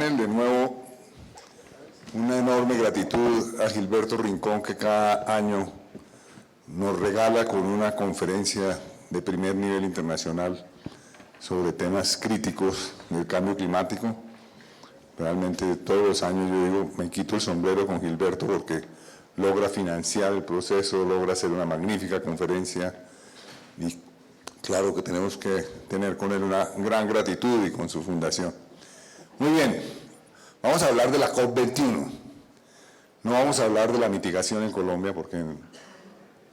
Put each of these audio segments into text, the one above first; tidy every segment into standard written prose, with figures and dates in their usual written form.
panel, de nuevo, una enorme gratitud a Gilberto Rincón, que cada año nos regala con una conferencia de primer nivel internacional sobre temas críticos del cambio climático. Realmente todos los años yo digo, me quito el sombrero con Gilberto porque logra financiar el proceso, logra hacer una magnífica conferencia y claro que tenemos que tener con él una gran gratitud y con su fundación. Muy bien, vamos a hablar de la COP21. No vamos a hablar de la mitigación en Colombia porque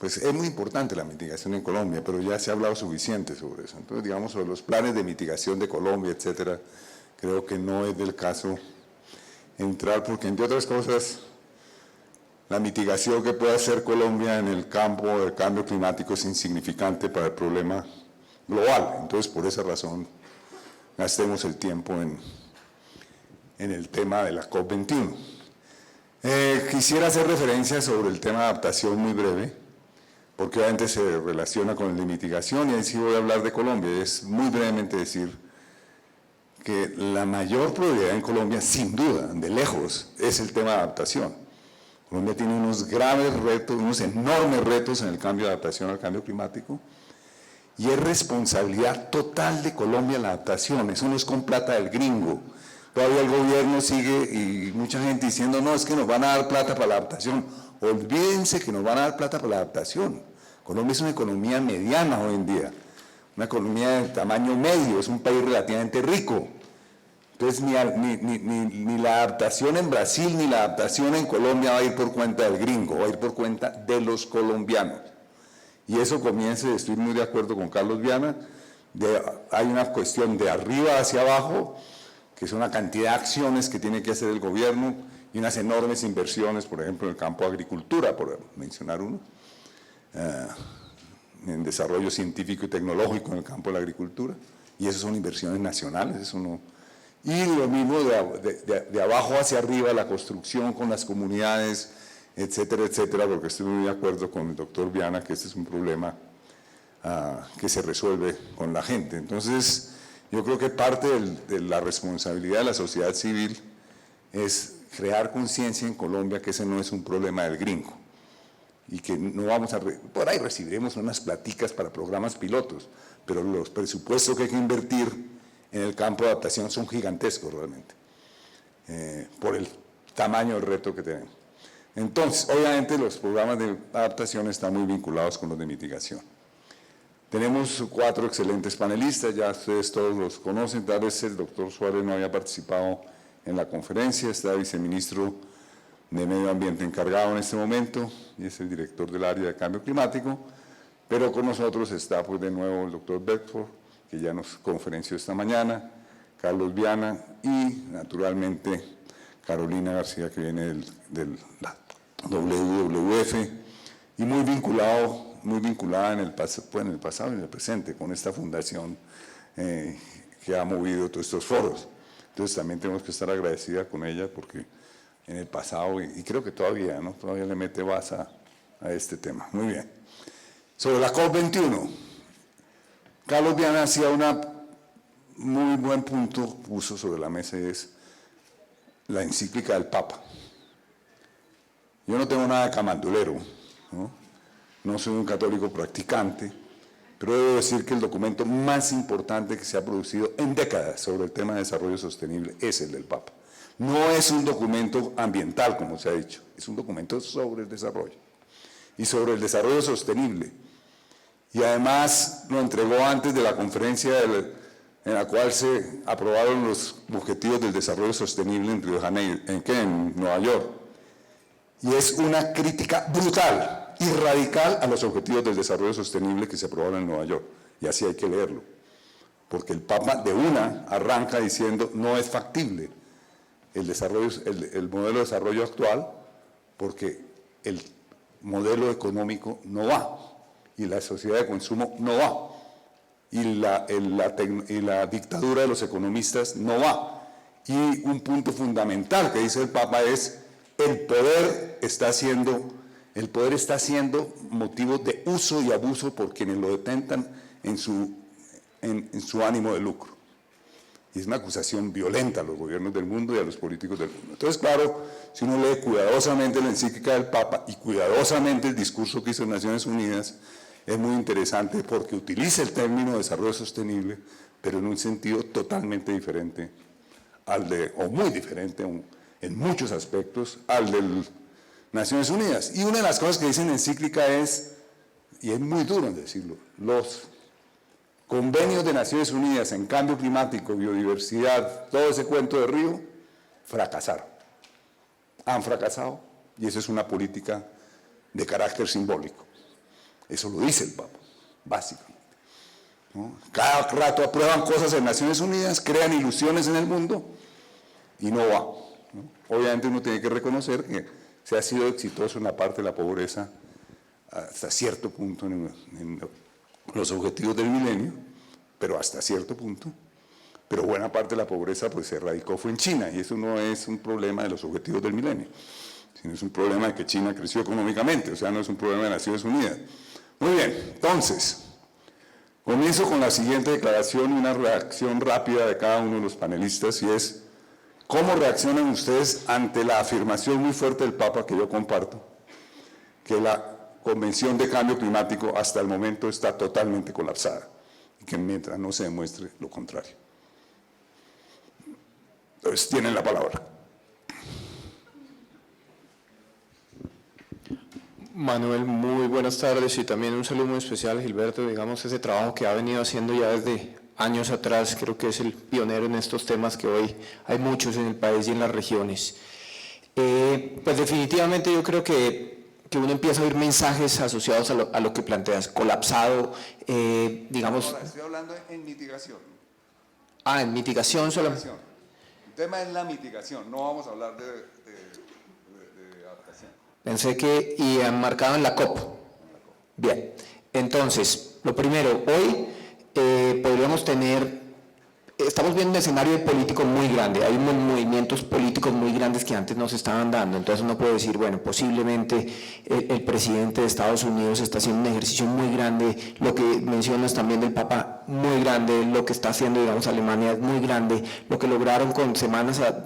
pues, es muy importante la mitigación en Colombia, pero ya se ha hablado suficiente sobre eso. Entonces, digamos, sobre los planes de mitigación de Colombia, etcétera, creo que no es del caso entrar porque, entre otras cosas, la mitigación que puede hacer Colombia en el campo del cambio climático es insignificante para el problema global. Entonces, por esa razón, gastemos el tiempo en el tema de la COP21. Quisiera hacer referencia sobre el tema de adaptación muy breve, porque obviamente se relaciona con el de mitigación, y ahí sí voy a hablar de Colombia. Es muy brevemente decir que la mayor prioridad en Colombia, sin duda, de lejos, es el tema de adaptación. Colombia tiene unos graves retos, unos enormes retos en el cambio de adaptación al cambio climático, y es responsabilidad total de Colombia la adaptación. Eso no es con plata del gringo. Todavía el gobierno sigue y mucha gente diciendo, no, es que nos van a dar plata para la adaptación. Olvídense que nos van a dar plata para la adaptación. Colombia es una economía mediana hoy en día, una economía de tamaño medio, es un país relativamente rico. Entonces ni la adaptación en Brasil ni la adaptación en Colombia va a ir por cuenta del gringo, va a ir por cuenta de los colombianos. Y eso comienza, estoy muy de acuerdo con Carlos Viana, hay una cuestión de arriba hacia abajo, que es una cantidad de acciones que tiene que hacer el gobierno y unas enormes inversiones, por ejemplo, en el campo de agricultura, por mencionar uno, en desarrollo científico y tecnológico en el campo de la agricultura, y esas son inversiones nacionales, eso no. Y lo mismo de abajo hacia arriba, la construcción con las comunidades, etcétera, etcétera, porque estoy muy de acuerdo con el doctor Viana que este es un problema que se resuelve con la gente. Entonces, yo creo que parte de la responsabilidad de la sociedad civil es crear conciencia en Colombia que ese no es un problema del gringo y que no vamos a… Por ahí recibiremos unas platicas para programas pilotos, pero los presupuestos que hay que invertir en el campo de adaptación son gigantescos realmente, por el tamaño del reto que tenemos. Entonces, obviamente los programas de adaptación están muy vinculados con los de mitigación. Tenemos 4 excelentes panelistas, ya ustedes todos los conocen, tal vez el doctor Suárez no había participado en la conferencia, está el viceministro de Medio Ambiente encargado en este momento y es el director del área de cambio climático, pero con nosotros está pues de nuevo el doctor Bedford, que ya nos conferenció esta mañana, Carlos Viana y naturalmente Carolina García, que viene del WWF y muy vinculada en el pasado y en el presente con esta fundación que ha movido todos estos foros. Entonces también tenemos que estar agradecida con ella porque en el pasado, y creo que todavía, ¿no? Todavía le mete baza a este tema. Muy bien. Sobre la COP21, Carlos Viana hacía un muy buen punto, puso sobre la mesa, es la encíclica del Papa. Yo no tengo nada de camandulero, no soy un católico practicante, pero debo decir que el documento más importante que se ha producido en décadas sobre el tema de desarrollo sostenible es el del Papa. No es un documento ambiental, como se ha dicho, es un documento sobre el desarrollo y sobre el desarrollo sostenible. Y además lo entregó antes de la conferencia en la cual se aprobaron los objetivos del desarrollo sostenible en Río de Janeiro, en Nueva York. Y es una crítica brutal y radical a los objetivos del desarrollo sostenible que se aprobaron en Nueva York. Y así hay que leerlo. Porque el Papa de una arranca diciendo no es factible el modelo de desarrollo actual porque el modelo económico no va y la sociedad de consumo no va y la dictadura de los economistas no va. Y un punto fundamental que dice el Papa es el poder está siendo motivo de uso y abuso por quienes lo detentan en su ánimo de lucro. Y es una acusación violenta a los gobiernos del mundo y a los políticos del mundo. Entonces, claro, si uno lee cuidadosamente la encíclica del Papa y cuidadosamente el discurso que hizo en Naciones Unidas, es muy interesante porque utiliza el término desarrollo sostenible, pero en un sentido totalmente diferente al de, o muy diferente en muchos aspectos, al de Naciones Unidas. Y una de las cosas que dice en la encíclica es, y es muy duro en decirlo, los convenios de Naciones Unidas en cambio climático, biodiversidad, todo ese cuento de Río, fracasaron. Han fracasado y eso es una política de carácter simbólico. Eso lo dice el Papa, básicamente, ¿no? Cada rato aprueban cosas en Naciones Unidas, crean ilusiones en el mundo y no va, ¿no? Obviamente uno tiene que reconocer que se ha sido exitoso en la parte de la pobreza hasta cierto punto en los objetivos del milenio, pero hasta cierto punto. Pero buena parte de la pobreza pues se radicó fue en China, y eso no es un problema de los objetivos del milenio, sino es un problema de que China creció económicamente, o sea, no es un problema de Naciones Unidas. Muy bien, entonces, comienzo con la siguiente declaración y una reacción rápida de cada uno de los panelistas, y es, ¿cómo reaccionan ustedes ante la afirmación muy fuerte del Papa que yo comparto, que la Convención de Cambio Climático hasta el momento está totalmente colapsada, y que mientras no se demuestre lo contrario? Entonces, tienen la palabra. Manuel, muy buenas tardes y también un saludo muy especial a Gilberto. Digamos, ese trabajo que ha venido haciendo ya desde años atrás, creo que es el pionero en estos temas que hoy hay muchos en el país y en las regiones. Pues definitivamente yo creo que uno empieza a oír mensajes asociados a lo que planteas, colapsado, digamos... Ahora, estoy hablando en mitigación. En mitigación solamente. El tema es la mitigación, no vamos a hablar de adaptación. Pensé que y marcado en la COP. Bien, entonces, lo primero, hoy podríamos estamos viendo un escenario político muy grande, hay movimientos políticos muy grandes que antes no se estaban dando, entonces uno puede decir, bueno, posiblemente el presidente de Estados Unidos está haciendo un ejercicio muy grande, lo que mencionas también del Papa, muy grande, lo que está haciendo, digamos, Alemania es muy grande, lo que lograron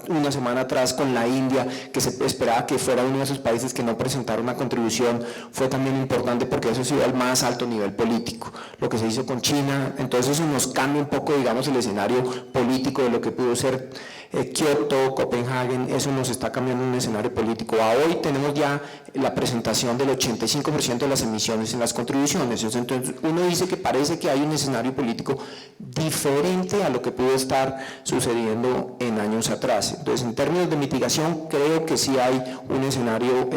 una semana atrás con la India, que se esperaba que fuera uno de esos países que no presentara una contribución, fue también importante porque eso se dio al más alto nivel político, lo que se hizo con China, entonces eso nos cambia un poco, digamos, el escenario político de lo que pudo ser Kioto, Copenhague, eso nos está cambiando un escenario político. A hoy tenemos ya la presentación del 85% de las emisiones en las contribuciones, entonces uno dice que parece que hay un escenario político diferente a lo que pudo estar sucediendo en años atrás. Entonces, en términos de mitigación, creo que sí hay un escenario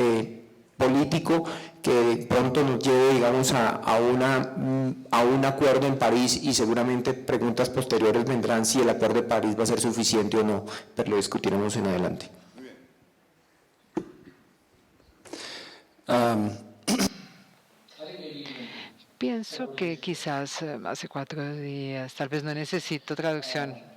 político que de pronto nos lleve, digamos, a un acuerdo en París, y seguramente preguntas posteriores vendrán si el acuerdo de París va a ser suficiente o no, pero lo discutiremos en adelante. Pienso que quizás hace 4 días, tal vez no necesito traducción.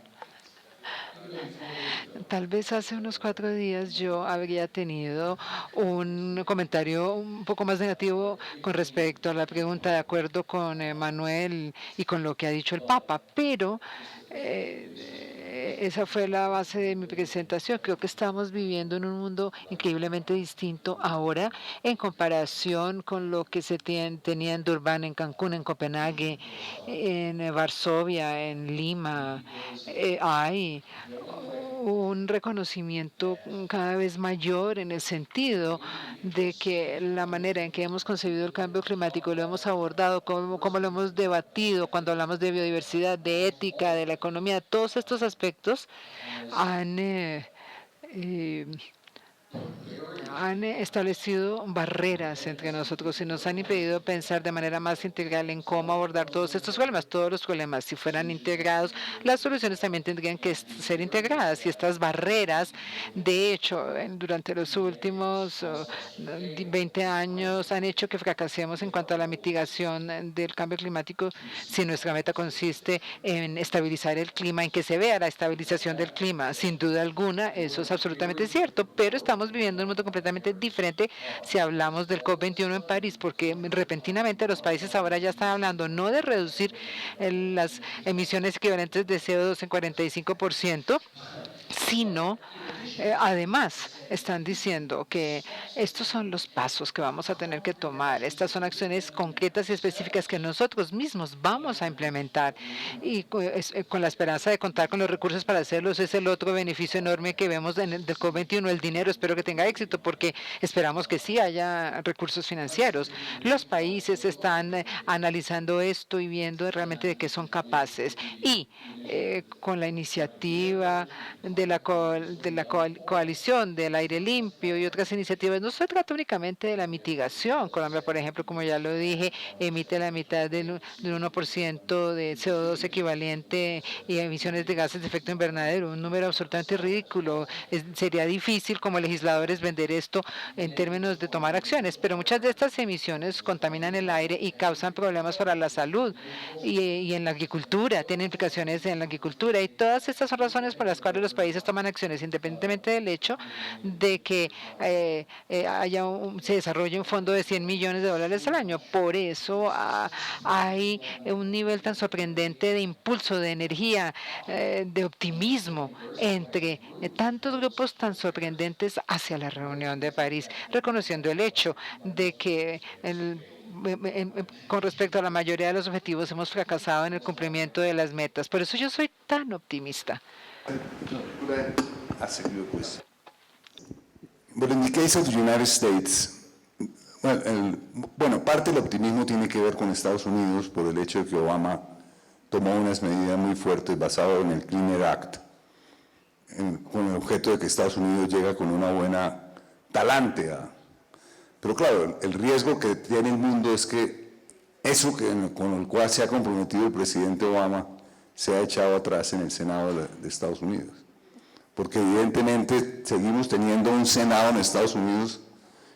Tal vez hace unos 4 días yo habría tenido un comentario un poco más negativo con respecto a la pregunta, de acuerdo con Manuel y con lo que ha dicho el Papa, pero esa fue la base de mi presentación. Creo que estamos viviendo en un mundo increíblemente distinto ahora en comparación con lo que se tenía en Durban, en Cancún, en Copenhague, en Varsovia, en Lima. Hay un reconocimiento cada vez mayor en el sentido de que la manera en que hemos concebido el cambio climático, lo hemos abordado, cómo lo hemos debatido cuando hablamos de biodiversidad, de ética, de la economía, todos estos aspectos han establecido barreras entre nosotros y nos han impedido pensar de manera más integral en cómo abordar todos estos problemas. Todos los problemas, si fueran integrados, las soluciones también tendrían que ser integradas, y estas barreras, de hecho, durante los últimos 20 años han hecho que fracasemos en cuanto a la mitigación del cambio climático. Si nuestra meta consiste en estabilizar el clima, en que se vea la estabilización del clima, sin duda alguna, eso es absolutamente cierto, pero estamos estamos viviendo un mundo completamente diferente si hablamos del COP21 en París, porque repentinamente los países ahora ya están hablando no de reducir las emisiones equivalentes de CO2 en 45%, sino además están diciendo que estos son los pasos que vamos a tener que tomar. Estas son acciones concretas y específicas que nosotros mismos vamos a implementar y con la esperanza de contar con los recursos para hacerlos. Es el otro beneficio enorme que vemos en el del COP21, el dinero. Espero que tenga éxito porque esperamos que sí haya recursos financieros. Los países están analizando esto y viendo realmente de qué son capaces. Y con la iniciativa de la coalición del aire limpio y otras iniciativas, no se trata únicamente de la mitigación. Colombia, por ejemplo, como ya lo dije, emite la mitad del 1% de CO2 equivalente y emisiones de gases de efecto invernadero, un número absolutamente ridículo. Sería difícil como legisladores vender esto en términos de tomar acciones, pero muchas de estas emisiones contaminan el aire y causan problemas para la salud y en la agricultura, tienen implicaciones en la agricultura, y todas estas son razones por las cuales los países toman acciones, independientemente del hecho de que se desarrolle un fondo de 100 millones de dólares al año. Por eso hay un nivel tan sorprendente de impulso, de energía, de optimismo entre tantos grupos tan sorprendentes hacia la reunión de París, reconociendo el hecho de que con respecto a la mayoría de los objetivos hemos fracasado en el cumplimiento de las metas. Por eso yo soy tan optimista. But in the case of the United States, parte del optimismo tiene que ver con Estados Unidos por el hecho de que Obama tomó unas medidas muy fuertes basadas en el Clean Air Act, con el objeto de que Estados Unidos llega con una buena talante. Pero claro, el riesgo que tiene el mundo es que eso con el cual se ha comprometido el presidente Obama se ha echado atrás en el Senado de Estados Unidos. Porque evidentemente seguimos teniendo un Senado en Estados Unidos.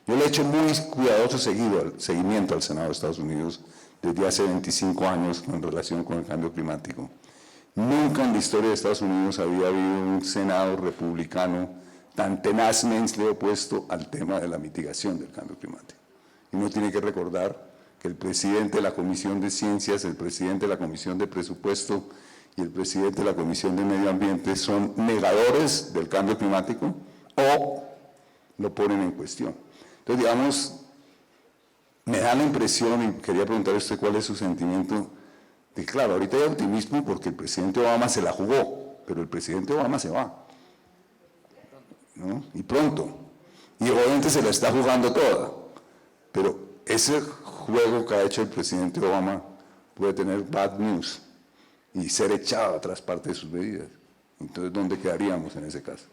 Yo le he hecho muy cuidadoso seguimiento al Senado de Estados Unidos desde hace 25 años en relación con el cambio climático. Nunca en la historia de Estados Unidos había habido un Senado republicano tan tenazmente opuesto al tema de la mitigación del cambio climático. Y uno tiene que recordar que el presidente de la Comisión de Ciencias, el presidente de la Comisión de Presupuesto y el presidente de la Comisión de Medio Ambiente son negadores del cambio climático o lo ponen en cuestión. Entonces, digamos, me da la impresión, y quería preguntarle a usted cuál es su sentimiento, de que claro, ahorita hay optimismo porque el presidente Obama se la jugó, pero el presidente Obama se va, ¿no? Y pronto. Y obviamente se la está jugando toda, pero ese juego que ha hecho el presidente Obama puede tener bad news y ser echado atrás parte de sus medidas. Entonces, ¿dónde quedaríamos en ese caso?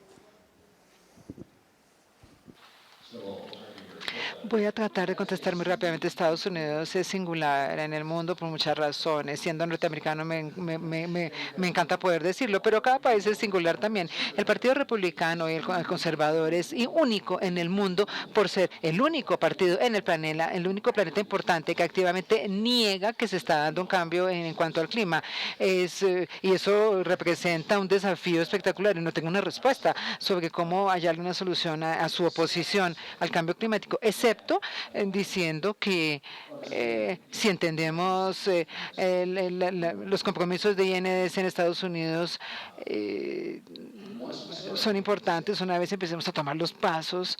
Voy a tratar de contestar muy rápidamente. Estados Unidos es singular en el mundo por muchas razones. Siendo norteamericano me encanta poder decirlo, pero cada país es singular también. El Partido Republicano y el Conservador es único en el mundo por ser el único partido en el único planeta importante que activamente niega que se está dando un cambio en cuanto al clima. Y eso representa un desafío espectacular y no tengo una respuesta sobre cómo hallar una solución a su oposición al cambio climático, excepto diciendo que si entendemos los compromisos de INDC en Estados Unidos son importantes una vez empecemos a tomar los pasos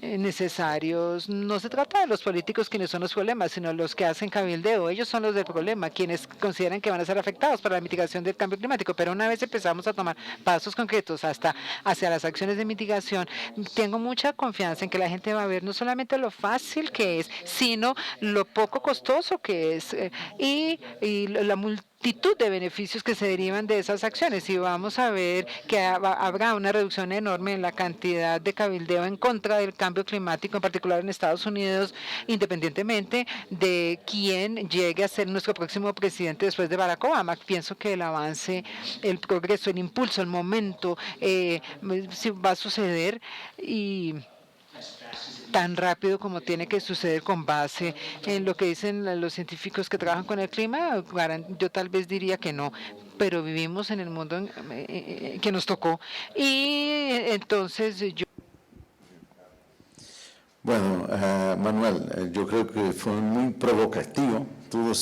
necesarios. No se trata de los políticos quienes son los problemas, sino los que hacen cabildeo. Ellos son los del problema, quienes consideran que van a ser afectados por la mitigación del cambio climático. Pero una vez empezamos a tomar pasos concretos hacia las acciones de mitigación, tengo mucha confianza en que la gente va a ver no solamente lo fácil que es, sino lo poco costoso que es y la multitud de beneficios que se derivan de esas acciones, y vamos a ver que habrá una reducción enorme en la cantidad de cabildeo en contra del cambio climático, en particular en Estados Unidos, independientemente de quién llegue a ser nuestro próximo presidente después de Barack Obama. Pienso que el avance, el progreso, el impulso, el momento va a suceder y tan rápido como tiene que suceder con base en lo que dicen los científicos que trabajan con el clima. Yo tal vez diría que no, pero vivimos en el mundo que nos tocó y entonces yo Bueno, Manuel, yo creo que fue muy provocativo todos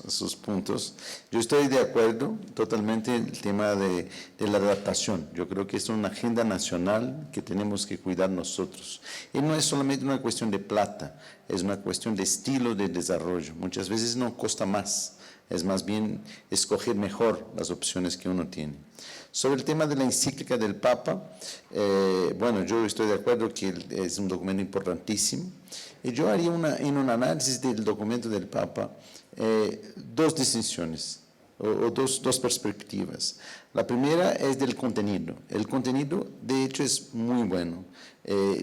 sus puntos. Yo estoy de acuerdo totalmente en el tema de la adaptación. Yo creo que es una agenda nacional que tenemos que cuidar nosotros. Y no es solamente una cuestión de plata, es una cuestión de estilo de desarrollo. Muchas veces no cuesta más, es más bien escoger mejor las opciones que uno tiene. Sobre el tema de la encíclica del Papa, bueno, yo estoy de acuerdo que es un documento importantísimo. Y yo haría en un análisis del documento del Papa dos distinciones o dos perspectivas. La primera es del contenido. El contenido, de hecho, es muy bueno.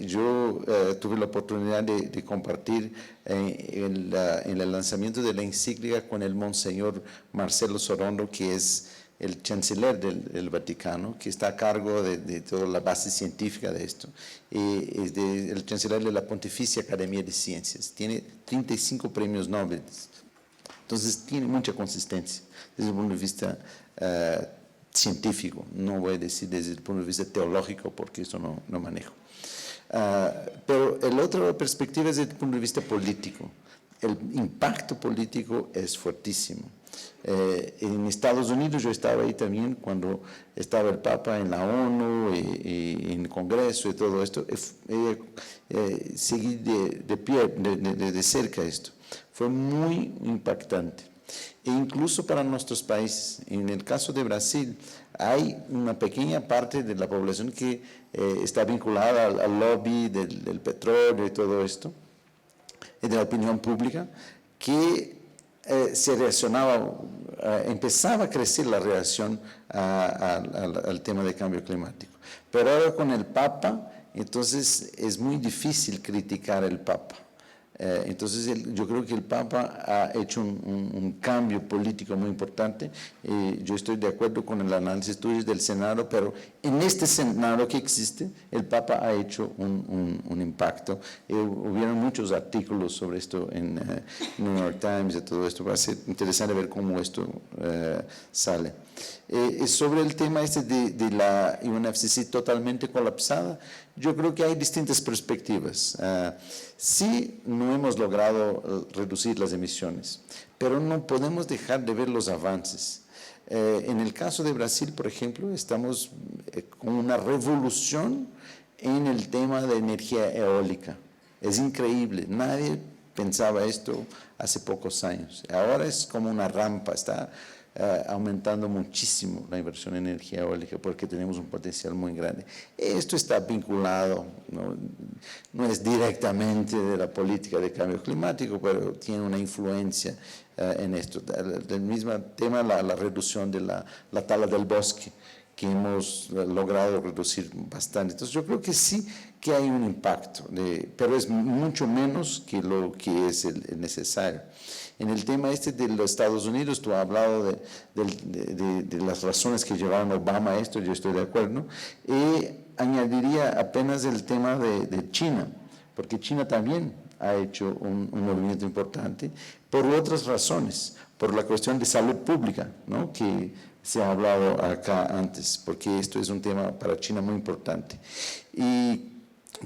Yo tuve la oportunidad de compartir en el lanzamiento de la encíclica con el Monseñor Marcelo Sorondo, que es el chanciller del Vaticano, que está a cargo de toda la base científica de esto. Es el chanciller de la Pontificia Academia de Ciencias. Tiene 35 premios Nobel. Entonces, tiene mucha consistencia desde el punto de vista científico. No voy a decir desde el punto de vista teológico, porque eso no manejo. Pero la otra perspectiva es desde el punto de vista político. El impacto político es fuertísimo. En Estados Unidos yo estaba ahí también cuando estaba el Papa en la ONU y en el Congreso y todo esto. Seguí de cerca esto. Fue muy impactante. E incluso para nuestros países. En el caso de Brasil, hay una pequeña parte de la población que está vinculada al lobby del petróleo y todo esto, de la opinión pública, que se reaccionaba, empezaba a crecer la reacción al tema de cambio climático. Pero ahora con el Papa, entonces es muy difícil criticar al Papa. Entonces yo creo que el Papa ha hecho un cambio político muy importante. Yo estoy de acuerdo con el análisis tuyo del Senado, pero en este Senado que existe, el Papa ha hecho un impacto. Hubieron muchos artículos sobre esto en New York Times y todo esto. Va a ser interesante ver cómo esto sale. Sobre el tema de la UNFCCC totalmente colapsada, yo creo que hay distintas perspectivas. Sí, no hemos logrado reducir las emisiones, pero no podemos dejar de ver los avances. En el caso de Brasil, por ejemplo, estamos con una revolución en el tema de energía eólica. Es increíble, nadie pensaba esto hace pocos años. Ahora es como una rampa, está aumentando muchísimo la inversión en energía eólica porque tenemos un potencial muy grande. Esto está vinculado, no es directamente de la política de cambio climático, pero tiene una influencia en esto. El mismo tema, la reducción de la tala del bosque, que hemos logrado reducir bastante. Entonces yo creo que sí que hay un impacto, pero es mucho menos que lo que es el necesario. En el tema de los Estados Unidos, tú has hablado de las razones que llevaron a Obama a esto, yo estoy de acuerdo, y añadiría apenas el tema de China, porque China también ha hecho un movimiento importante por otras razones, por la cuestión de salud pública, ¿no?, que se ha hablado acá antes, porque esto es un tema para China muy importante. Y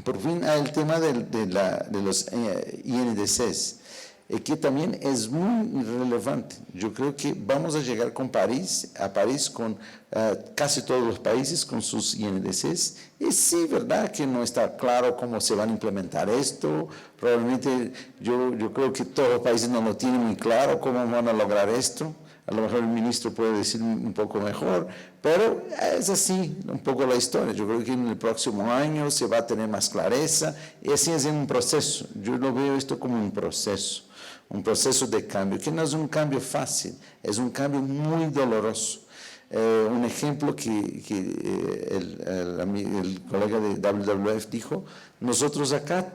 por fin hay el tema de los INDCs, que también es muy relevante. Yo creo que vamos a llegar a París con casi todos los países con sus INDCs. Y sí, verdad que no está claro cómo se van a implementar esto. Probablemente yo creo que todos los países no lo tienen muy claro cómo van a lograr esto. A lo mejor el ministro puede decir un poco mejor, pero es así un poco la historia. Yo creo que en el próximo año se va a tener más clareza y así es un proceso. Yo lo veo esto como un proceso de cambio, que no es un cambio fácil, es un cambio muy doloroso. Un ejemplo que el colega de WWF dijo, nosotros acá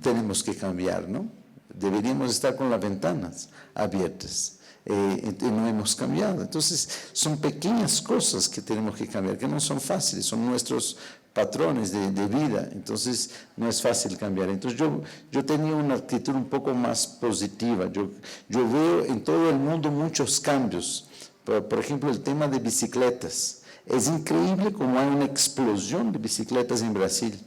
tenemos que cambiar, ¿no? Deberíamos estar con las ventanas abiertas. No hemos cambiado. Entonces, son pequeñas cosas que tenemos que cambiar, que no son fáciles, son nuestros patrones de vida, entonces no es fácil cambiar. Entonces yo tenía una actitud un poco más positiva. Yo veo en todo el mundo muchos cambios. Por ejemplo, el tema de bicicletas. Es increíble cómo hay una explosión de bicicletas en Brasil.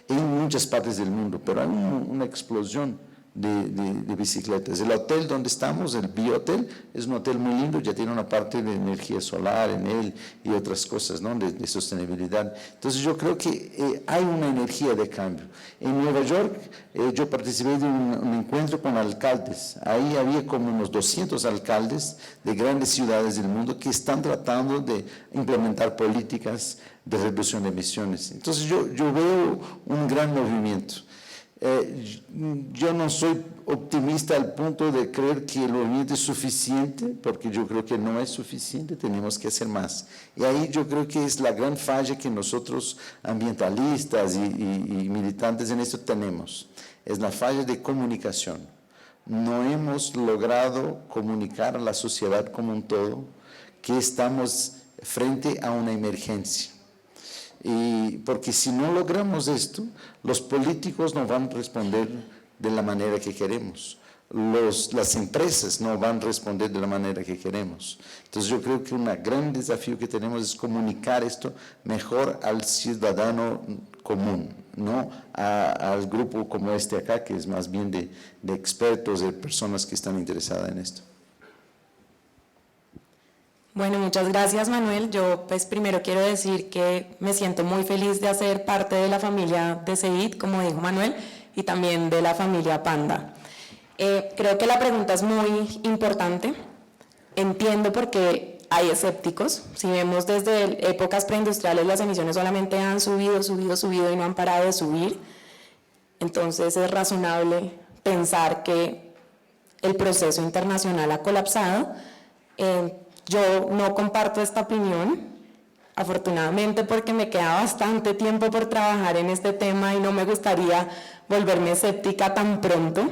en muchas partes del mundo, pero hay una explosión de bicicletas. El hotel donde estamos, el Biohotel, es un hotel muy lindo, ya tiene una parte de energía solar en él y otras cosas, ¿no?, de sostenibilidad. Entonces yo creo que hay una energía de cambio. En Nueva York yo participé de un encuentro con alcaldes. Ahí había como unos 200 alcaldes de grandes ciudades del mundo que están tratando de implementar políticas de reducción de emisiones. Entonces yo veo un gran movimiento. Yo no soy optimista al punto de creer que el movimiento es suficiente, porque yo creo que no es suficiente, tenemos que hacer más. Y ahí yo creo que es la gran falla que nosotros ambientalistas y militantes en esto tenemos, es la falla de comunicación. No hemos logrado comunicar a la sociedad como un todo que estamos frente a una emergencia. Y porque si no logramos esto, los políticos no van a responder de la manera que queremos, las empresas no van a responder de la manera que queremos. Entonces yo creo que un gran desafío que tenemos es comunicar esto mejor al ciudadano común, no al grupo como este acá, que es más bien de expertos, de personas que están interesadas en esto. Bueno, muchas gracias, Manuel. Yo pues primero quiero decir que me siento muy feliz de hacer parte de la familia de CEID, como dijo Manuel, y también de la familia Panda. Creo que la pregunta es muy importante. Entiendo por qué hay escépticos. Si vemos desde épocas preindustriales, las emisiones solamente han subido y no han parado de subir. Entonces es razonable pensar que el proceso internacional ha colapsado. Yo no comparto esta opinión, afortunadamente, porque me queda bastante tiempo por trabajar en este tema y no me gustaría volverme escéptica tan pronto,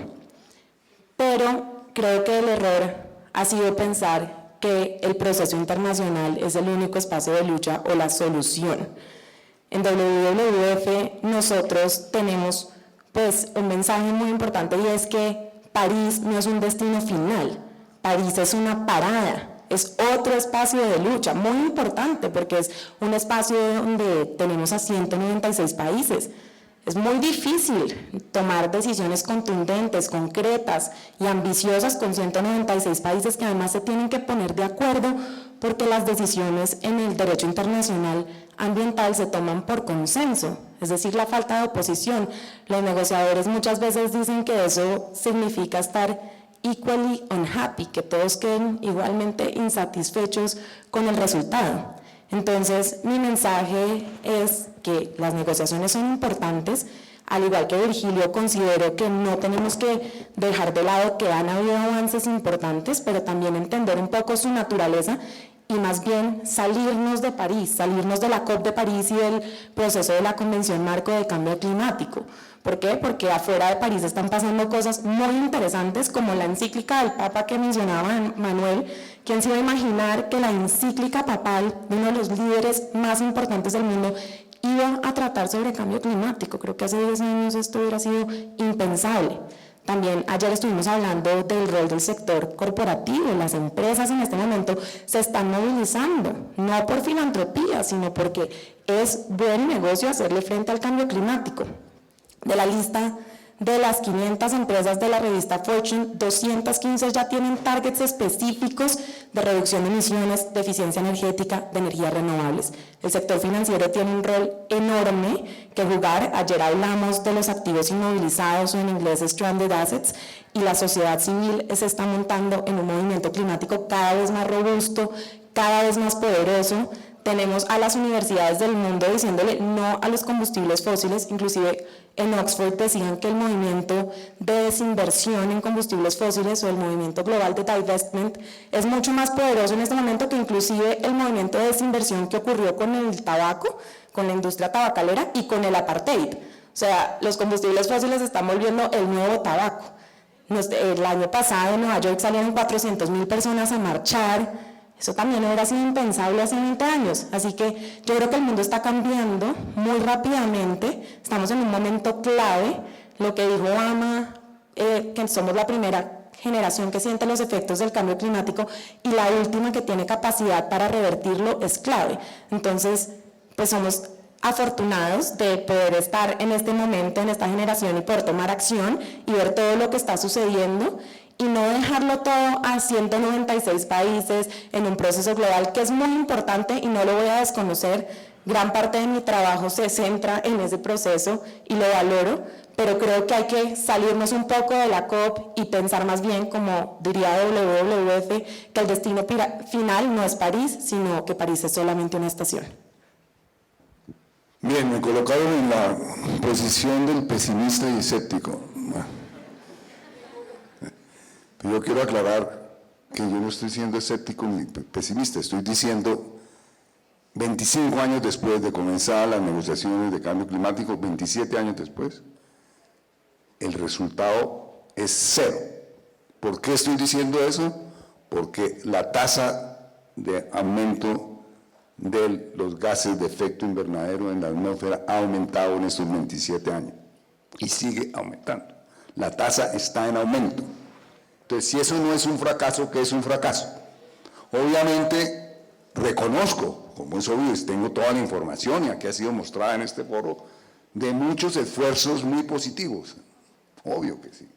pero creo que el error ha sido pensar que el proceso internacional es el único espacio de lucha o la solución. En WWF nosotros tenemos pues un mensaje muy importante, y es que París no es un destino final, París es una parada. Es otro espacio de lucha muy importante, porque es un espacio donde tenemos a 196 países. Es muy difícil tomar decisiones contundentes, concretas y ambiciosas con 196 países que además se tienen que poner de acuerdo, porque las decisiones en el derecho internacional ambiental se toman por consenso, es decir, la falta de oposición. Los negociadores muchas veces dicen que eso significa estar equally unhappy, que todos queden igualmente insatisfechos con el resultado. Entonces, mi mensaje es que las negociaciones son importantes. Al igual que Virgilio, considero que no tenemos que dejar de lado que han habido avances importantes, pero también entender un poco su naturaleza y más bien salirnos de París, salirnos de la COP de París y del proceso de la Convención Marco de Cambio Climático. ¿Por qué? Porque afuera de París están pasando cosas muy interesantes, como la encíclica del Papa que mencionaba Manuel. ¿Quién se iba a imaginar que la encíclica papal de uno de los líderes más importantes del mundo iba a tratar sobre cambio climático? Creo que hace 10 años esto hubiera sido impensable. También ayer estuvimos hablando del rol del sector corporativo. Las empresas en este momento se están movilizando, no por filantropía, sino porque es buen negocio hacerle frente al cambio climático. De la lista de las 500 empresas de la revista Fortune, 215 ya tienen targets específicos de reducción de emisiones, de eficiencia energética, de energías renovables. El sector financiero tiene un rol enorme que jugar. Ayer hablamos de los activos inmovilizados, o en inglés stranded assets, y la sociedad civil se está montando en un movimiento climático cada vez más robusto, cada vez más poderoso. Tenemos a las universidades del mundo diciéndole no a los combustibles fósiles. Inclusive en Oxford decían que el movimiento de desinversión en combustibles fósiles, o el movimiento global de divestment, es mucho más poderoso en este momento que inclusive el movimiento de desinversión que ocurrió con el tabaco, con la industria tabacalera y con el apartheid. O sea, los combustibles fósiles están volviendo el nuevo tabaco. El año pasado en Nueva York salieron 400.000 personas a marchar. Eso también hubiera sido impensable hace 20 años. Así que yo creo que el mundo está cambiando muy rápidamente. Estamos en un momento clave. Lo que dijo Obama, que somos la primera generación que siente los efectos del cambio climático y la última que tiene capacidad para revertirlo, es clave. Entonces, pues somos afortunados de poder estar en este momento, en esta generación y poder tomar acción y ver todo lo que está sucediendo y no dejarlo todo a 196 países en un proceso global que es muy importante y no lo voy a desconocer. Gran parte de mi trabajo se centra en ese proceso y lo valoro, pero creo que hay que salirnos un poco de la COP y pensar más bien, como diría WWF, que el destino final no es París, sino que París es solamente una estación. Bien, me colocaron en la posición del pesimista y escéptico. Pero yo quiero aclarar que yo no estoy siendo escéptico ni pesimista, estoy diciendo 25 años después de comenzar las negociaciones de cambio climático, 27 años después, el resultado es cero. ¿Por qué estoy diciendo eso? Porque la tasa de aumento de los gases de efecto invernadero en la atmósfera ha aumentado en estos 27 años y sigue aumentando. La tasa está en aumento. Entonces, si eso no es un fracaso, ¿qué es un fracaso? Obviamente, reconozco, como es obvio, tengo toda la información y aquí ha sido mostrada en este foro, de muchos esfuerzos muy positivos. Obvio que sí.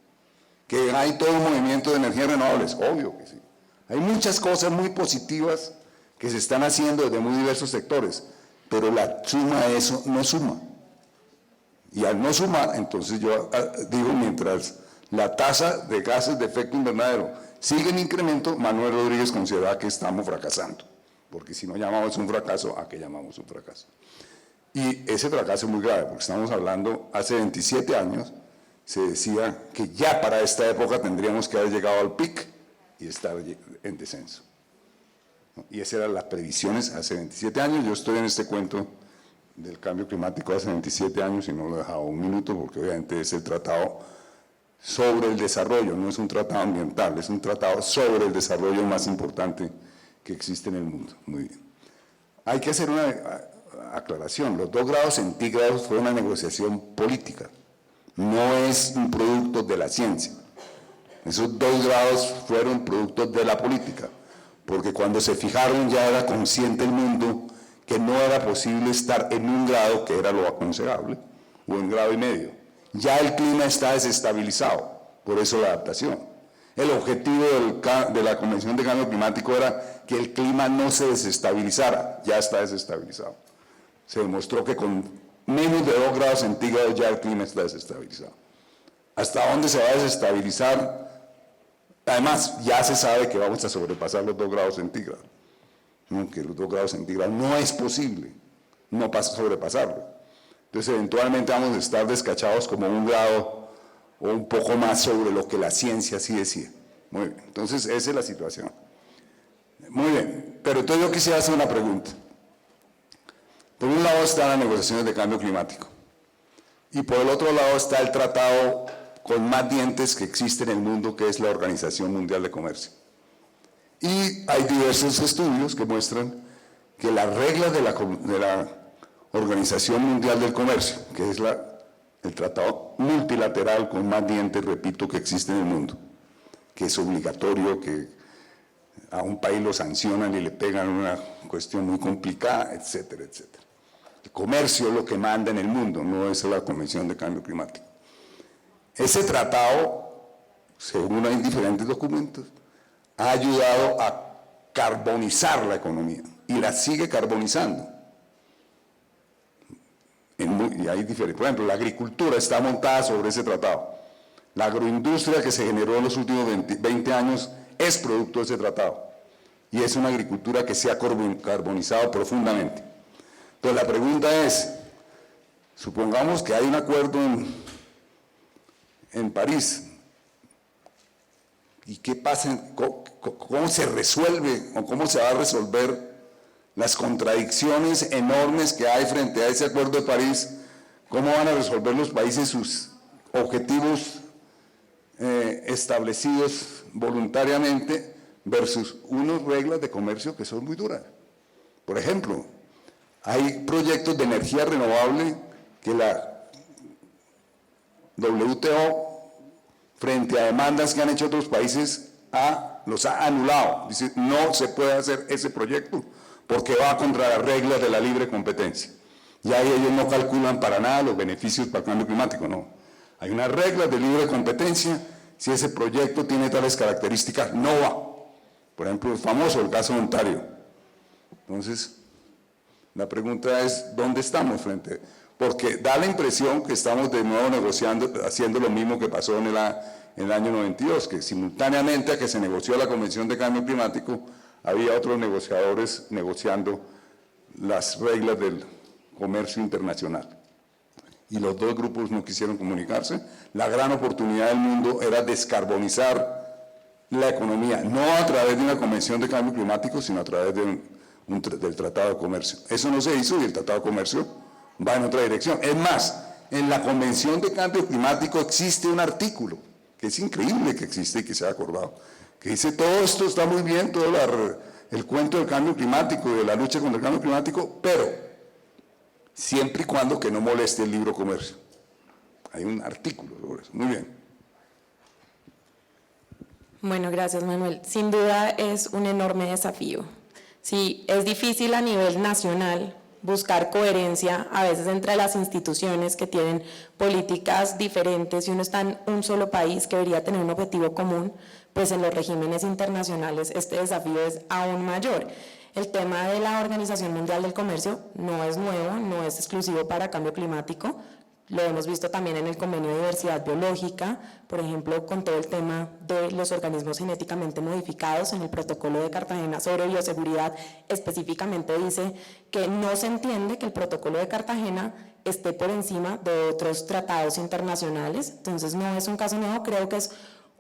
Que hay todo un movimiento de energías renovables, obvio que sí. Hay muchas cosas muy positivas que se están haciendo desde muy diversos sectores, pero la suma de eso no suma. Y al no sumar, entonces yo digo, mientras la tasa de gases de efecto invernadero sigue en incremento, Manuel Rodríguez considera que estamos fracasando, porque si no llamamos un fracaso, ¿a qué llamamos un fracaso? Y ese fracaso es muy grave, porque estamos hablando, hace 27 años, se decía que ya para esta época tendríamos que haber llegado al pic y estar en descenso. Y esas eran las previsiones hace 27 años. Yo estoy en este cuento del cambio climático hace 27 años y no lo he dejado un minuto porque obviamente es el tratado sobre el desarrollo, no es un tratado ambiental, es un tratado sobre el desarrollo más importante que existe en el mundo. Muy bien. Hay que hacer una aclaración, los 2 grados centígrados fue una negociación política, no es un producto de la ciencia. Esos 2 grados fueron productos de la política, porque cuando se fijaron ya era consciente el mundo que no era posible estar en 1 grado, que era lo aconsejable, o en 1,5 grados. Ya el clima está desestabilizado, por eso la adaptación. El objetivo de la Convención de Cambio Climático era que el clima no se desestabilizara, ya está desestabilizado. Se demostró que con menos de 2 grados centígrados ya el clima está desestabilizado. ¿Hasta dónde se va a desestabilizar? Además, ya se sabe que vamos a sobrepasar los 2 grados centígrados. ¿No? Que los 2 grados centígrados no es posible no sobrepasarlo. Entonces, eventualmente vamos a estar descachados como 1 grado o un poco más sobre lo que la ciencia sí decía. Muy bien, entonces esa es la situación. Muy bien, pero entonces yo quisiera hacer una pregunta. Por un lado están las negociaciones de cambio climático y por el otro lado está el tratado con más dientes que existe en el mundo, que es la Organización Mundial de Comercio. Y hay diversos estudios que muestran que las reglas de la Organización Mundial del Comercio, que es el tratado multilateral con más dientes, repito, que existe en el mundo, que es obligatorio, que a un país lo sancionan y le pegan una cuestión muy complicada, etcétera, etcétera. El comercio es lo que manda en el mundo, no es la Convención de Cambio Climático. Ese tratado, según hay diferentes documentos, ha ayudado a carbonizar la economía y la sigue carbonizando. Y hay diferentes, por ejemplo, la agricultura está montada sobre ese tratado. La agroindustria que se generó en los últimos 20 años es producto de ese tratado. Y es una agricultura que se ha carbonizado profundamente. Entonces la pregunta es, supongamos que hay un acuerdo en París, ¿y qué pasa? ¿Cómo se resuelve o cómo se va a resolver las contradicciones enormes que hay frente a ese acuerdo de París? ¿Cómo van a resolver los países sus objetivos establecidos voluntariamente versus unas reglas de comercio que son muy duras? Por ejemplo, hay proyectos de energía renovable que la WTO, frente a demandas que han hecho otros países, los ha anulado. Dice, no se puede hacer ese proyecto porque va contra las reglas de la libre competencia. Y ahí ellos no calculan para nada los beneficios para el cambio climático, no. Hay unas reglas de libre competencia, si ese proyecto tiene tales características, no va. Por ejemplo, el famoso, el caso de Ontario. Entonces, la pregunta es, ¿dónde estamos frente? Porque da la impresión que estamos de nuevo negociando, haciendo lo mismo que pasó en el año 92, que simultáneamente a que se negoció la Convención de Cambio Climático, había otros negociadores negociando las reglas del comercio internacional. Y los dos grupos no quisieron comunicarse. La gran oportunidad del mundo era descarbonizar la economía, no a través de una Convención de Cambio Climático, sino a través del Tratado de Comercio. Eso no se hizo y el Tratado de Comercio va en otra dirección. Es más, en la Convención de Cambio Climático existe un artículo, que es increíble que existe y que se ha acordado, que dice todo esto está muy bien, todo el cuento del cambio climático y de la lucha contra el cambio climático, pero siempre y cuando que no moleste el libre comercio. Hay un artículo sobre eso. Muy bien. Bueno, gracias, Manuel. Sin duda es un enorme desafío. Sí, es difícil a nivel nacional buscar coherencia a veces entre las instituciones que tienen políticas diferentes y uno está en un solo país que debería tener un objetivo común, pues en los regímenes internacionales este desafío es aún mayor. El tema de la Organización Mundial del Comercio no es nuevo, no es exclusivo para cambio climático. Lo hemos visto también en el Convenio de Diversidad Biológica, por ejemplo, con todo el tema de los organismos genéticamente modificados. En el Protocolo de Cartagena sobre bioseguridad específicamente dice que no se entiende que el Protocolo de Cartagena esté por encima de otros tratados internacionales. Entonces no es un caso nuevo, creo que es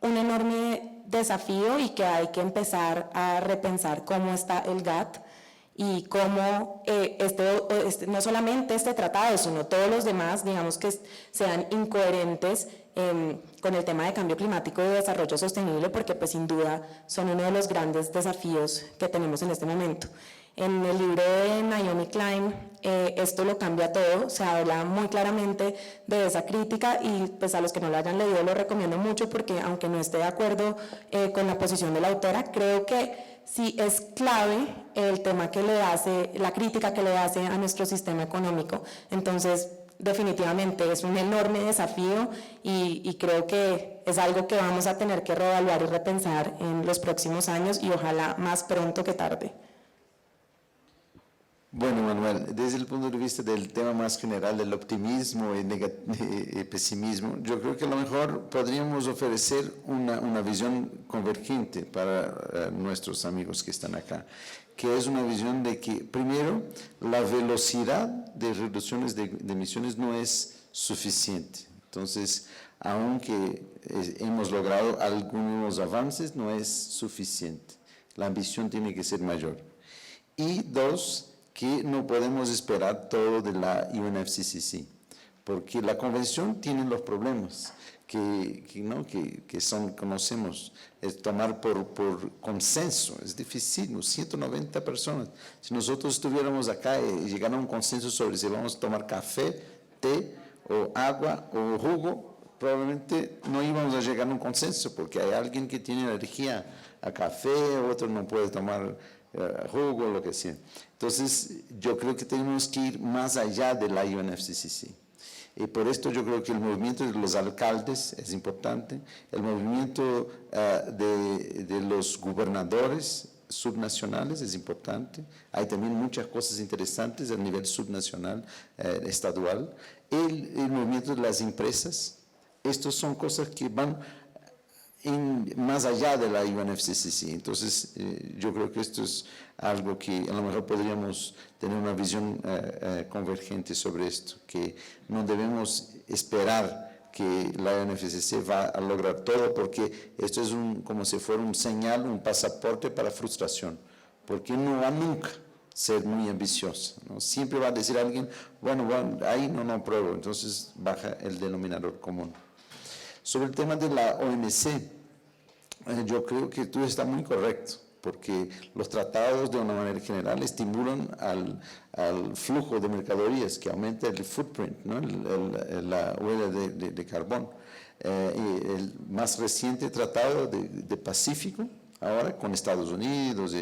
un enorme desafío y que hay que empezar a repensar cómo está el GATT y cómo no solamente este tratado, sino todos los demás, digamos que sean incoherentes con el tema de cambio climático y de desarrollo sostenible, porque pues sin duda son uno de los grandes desafíos que tenemos en este momento. En el libro de Naomi Klein, esto lo cambia todo, se habla muy claramente de esa crítica y pues a los que no lo hayan leído lo recomiendo mucho porque aunque no esté de acuerdo con la posición de la autora, creo que sí es clave el tema que le hace, la crítica que le hace a nuestro sistema económico. Entonces, definitivamente es un enorme desafío y creo que es algo que vamos a tener que reevaluar y repensar en los próximos años y ojalá más pronto que tarde. Bueno, Manuel, desde el punto de vista del tema más general del optimismo y pesimismo, yo creo que a lo mejor podríamos ofrecer una visión convergente para nuestros amigos que están acá, que es una visión de que, primero, la velocidad de reducciones de emisiones no es suficiente. Entonces, aunque hemos logrado algunos avances, no es suficiente. La ambición tiene que ser mayor. Y dos, que no podemos esperar todo de la UNFCCC, porque la convención tiene los problemas que conocemos, es tomar por consenso, es difícil, 190 personas. Si nosotros estuviéramos acá y llegara a un consenso sobre si vamos a tomar café, té o agua o jugo, probablemente no íbamos a llegar a un consenso, porque hay alguien que tiene alergia a café, otro no puede tomar jugo, lo que sea. Entonces, yo creo que tenemos que ir más allá de la UNFCCC. Y por esto yo creo que el movimiento de los alcaldes es importante, el movimiento de los gobernadores subnacionales es importante, hay también muchas cosas interesantes a nivel subnacional, estadual, el movimiento de las empresas, estas son cosas que van más allá de la UNFCCC. Entonces, yo creo que esto es algo que a lo mejor podríamos tener una visión convergente sobre esto, que no debemos esperar que la UNFCCC va a lograr todo, porque esto es como si fuera un señal, un pasaporte para frustración, porque no va nunca ser muy ambiciosa, ¿no? Siempre va a decir alguien, bueno, ahí no apruebo, entonces baja el denominador común. Sobre el tema de la OMC, yo creo que tú estás muy correcto, porque los tratados de una manera general estimulan al flujo de mercaderías, que aumenta el footprint, ¿no? La huella de carbón. El más reciente tratado de Pacífico Ahora con Estados Unidos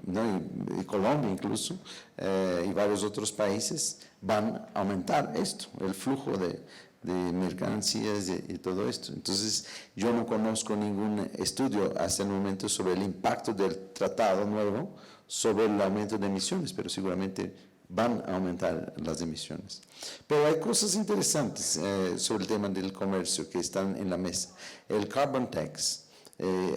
¿no? y Colombia incluso, y varios otros países van a aumentar esto, el flujo de mercancías y todo esto. Entonces, yo no conozco ningún estudio hasta el momento sobre el impacto del tratado nuevo sobre el aumento de emisiones, pero seguramente van a aumentar las emisiones. Pero hay cosas interesantes sobre el tema del comercio que están en la mesa. El carbon tax.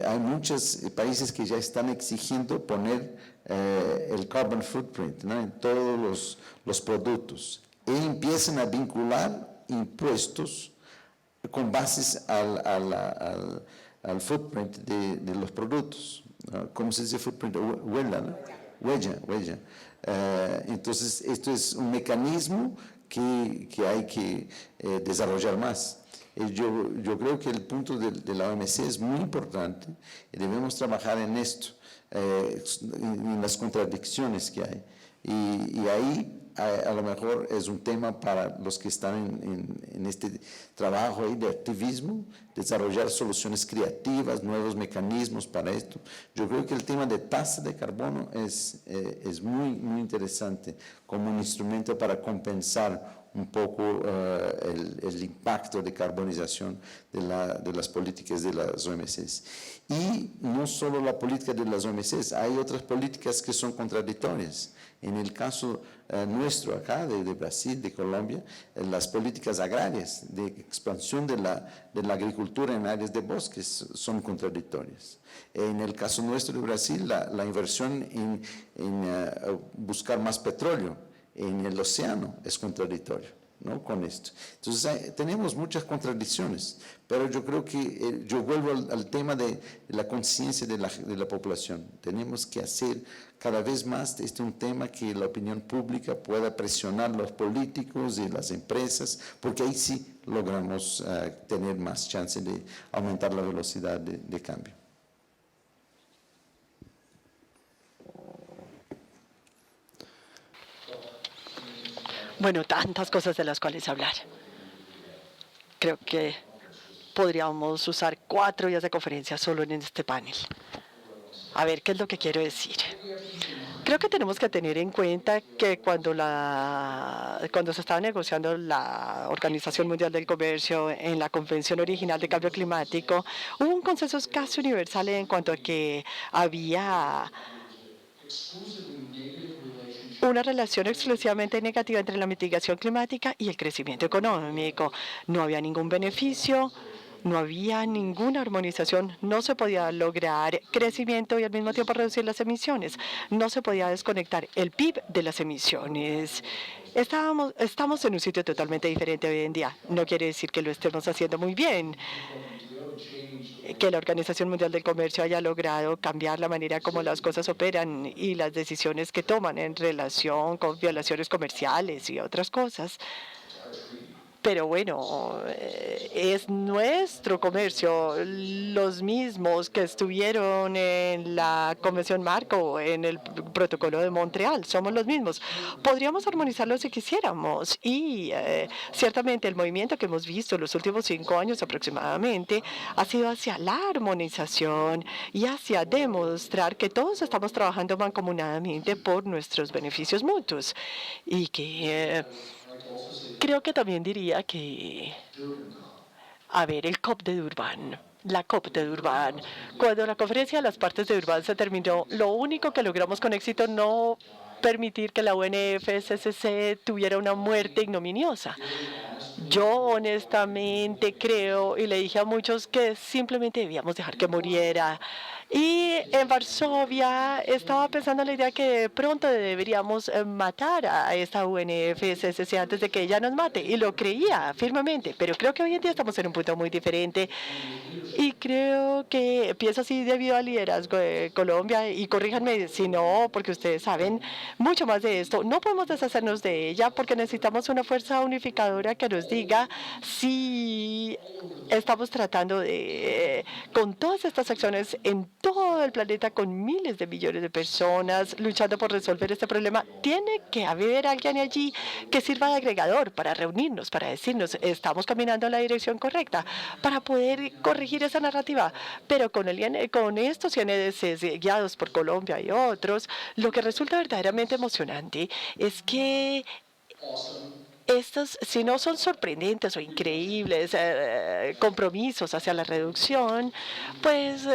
Hay muchos países que ya están exigiendo poner el carbon footprint, ¿no? En todos los productos y empiezan a vincular impuestos con bases al footprint de los productos. ¿Cómo se dice footprint? Huella, ¿no? Huella. Entonces, esto es un mecanismo que hay que desarrollar más. Yo creo que el punto de la OMC es muy importante y debemos trabajar en esto, en las contradicciones que hay. Y ahí a lo mejor es un tema para los que están en este trabajo ahí de activismo, desarrollar soluciones creativas, nuevos mecanismos para esto. Yo creo que el tema de tasa de carbono es muy, muy interesante como un instrumento para compensar un poco el impacto de carbonización de las políticas de las OMCs. Y no solo la política de las OMCs, hay otras políticas que son contradictorias. En el caso nuestro acá, de Brasil, de Colombia, las políticas agrarias de expansión de la agricultura en áreas de bosques son contradictorias. En el caso nuestro de Brasil, la inversión en buscar más petróleo en el océano es contradictorio, ¿no? Con esto. Entonces, tenemos muchas contradicciones, pero yo creo que yo vuelvo al tema de la conciencia de la población. Tenemos que hacer cada vez más un tema que la opinión pública pueda presionar a los políticos y las empresas, porque ahí sí logramos tener más chance de aumentar la velocidad de cambio. Bueno, tantas cosas de las cuales hablar. Creo que podríamos usar 4 días de conferencia solo en este panel. A ver, ¿qué es lo que quiero decir? Creo que tenemos que tener en cuenta que cuando se estaba negociando la Organización Mundial del Comercio en la Convención Original de Cambio Climático, hubo un consenso casi universal en cuanto a que había una relación exclusivamente negativa entre la mitigación climática y el crecimiento económico. No había ningún beneficio, no había ninguna armonización, no se podía lograr crecimiento y al mismo tiempo reducir las emisiones. No se podía desconectar el PIB de las emisiones. Estamos en un sitio totalmente diferente hoy en día. No quiere decir que lo estemos haciendo muy bien, que la Organización Mundial del Comercio haya logrado cambiar la manera como las cosas operan y las decisiones que toman en relación con violaciones comerciales y otras cosas. Pero bueno, es nuestro comercio, los mismos que estuvieron en la Convención Marco, en el Protocolo de Montreal, somos los mismos. Podríamos armonizarlo si quisiéramos y ciertamente el movimiento que hemos visto en los últimos 5 años aproximadamente ha sido hacia la armonización y hacia demostrar que todos estamos trabajando mancomunadamente por nuestros beneficios mutuos y que creo que también diría que, a ver, el COP de Durban, la COP de Durban, cuando la conferencia de las partes de Durban se terminó, lo único que logramos con éxito no permitir que la UNFCCC tuviera una muerte ignominiosa. Yo honestamente creo, y le dije a muchos, que simplemente debíamos dejar que muriera. Y en Varsovia estaba pensando en la idea que de pronto deberíamos matar a esta UNFCCC antes de que ella nos mate. Y lo creía firmemente, pero creo que hoy en día estamos en un punto muy diferente. Y creo que pienso así debido al liderazgo de Colombia, y corríjanme si no, porque ustedes saben mucho más de esto. No podemos deshacernos de ella porque necesitamos una fuerza unificadora que nos les diga, si estamos tratando de, con todas estas acciones en todo el planeta, con miles de millones de personas luchando por resolver este problema, tiene que haber alguien allí que sirva de agregador para reunirnos, para decirnos, estamos caminando en la dirección correcta, para poder corregir esa narrativa. Pero con estos INDCs guiados por Colombia y otros, lo que resulta verdaderamente emocionante es que estos, si no son sorprendentes o increíbles compromisos hacia la reducción, pues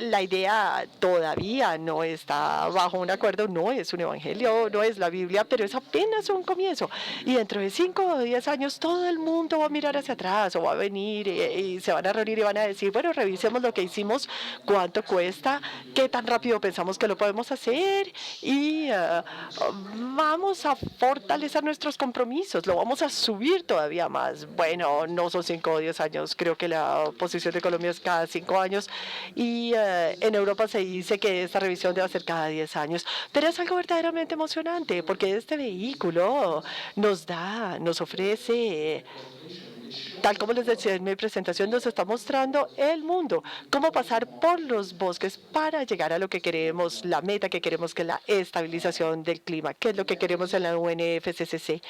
la idea todavía no está bajo un acuerdo, no es un evangelio, no es la Biblia, pero es apenas un comienzo. Y dentro de 5 o 10 años todo el mundo va a mirar hacia atrás o va a venir y se van a reunir y van a decir, bueno, revisemos lo que hicimos, cuánto cuesta, qué tan rápido pensamos que lo podemos hacer y vamos a fortalecer nuestros compromisos. Lo vamos a subir todavía más. Bueno, no son 5 o 10 años, creo que la posición de Colombia es cada 5 años y en Europa se dice que esta revisión debe ser cada 10 años, pero es algo verdaderamente emocionante porque este vehículo nos ofrece, tal como les decía en mi presentación, nos está mostrando el mundo, cómo pasar por los bosques para llegar a lo que queremos, la meta que queremos, que es la estabilización del clima, que es lo que queremos en la UNFCCC.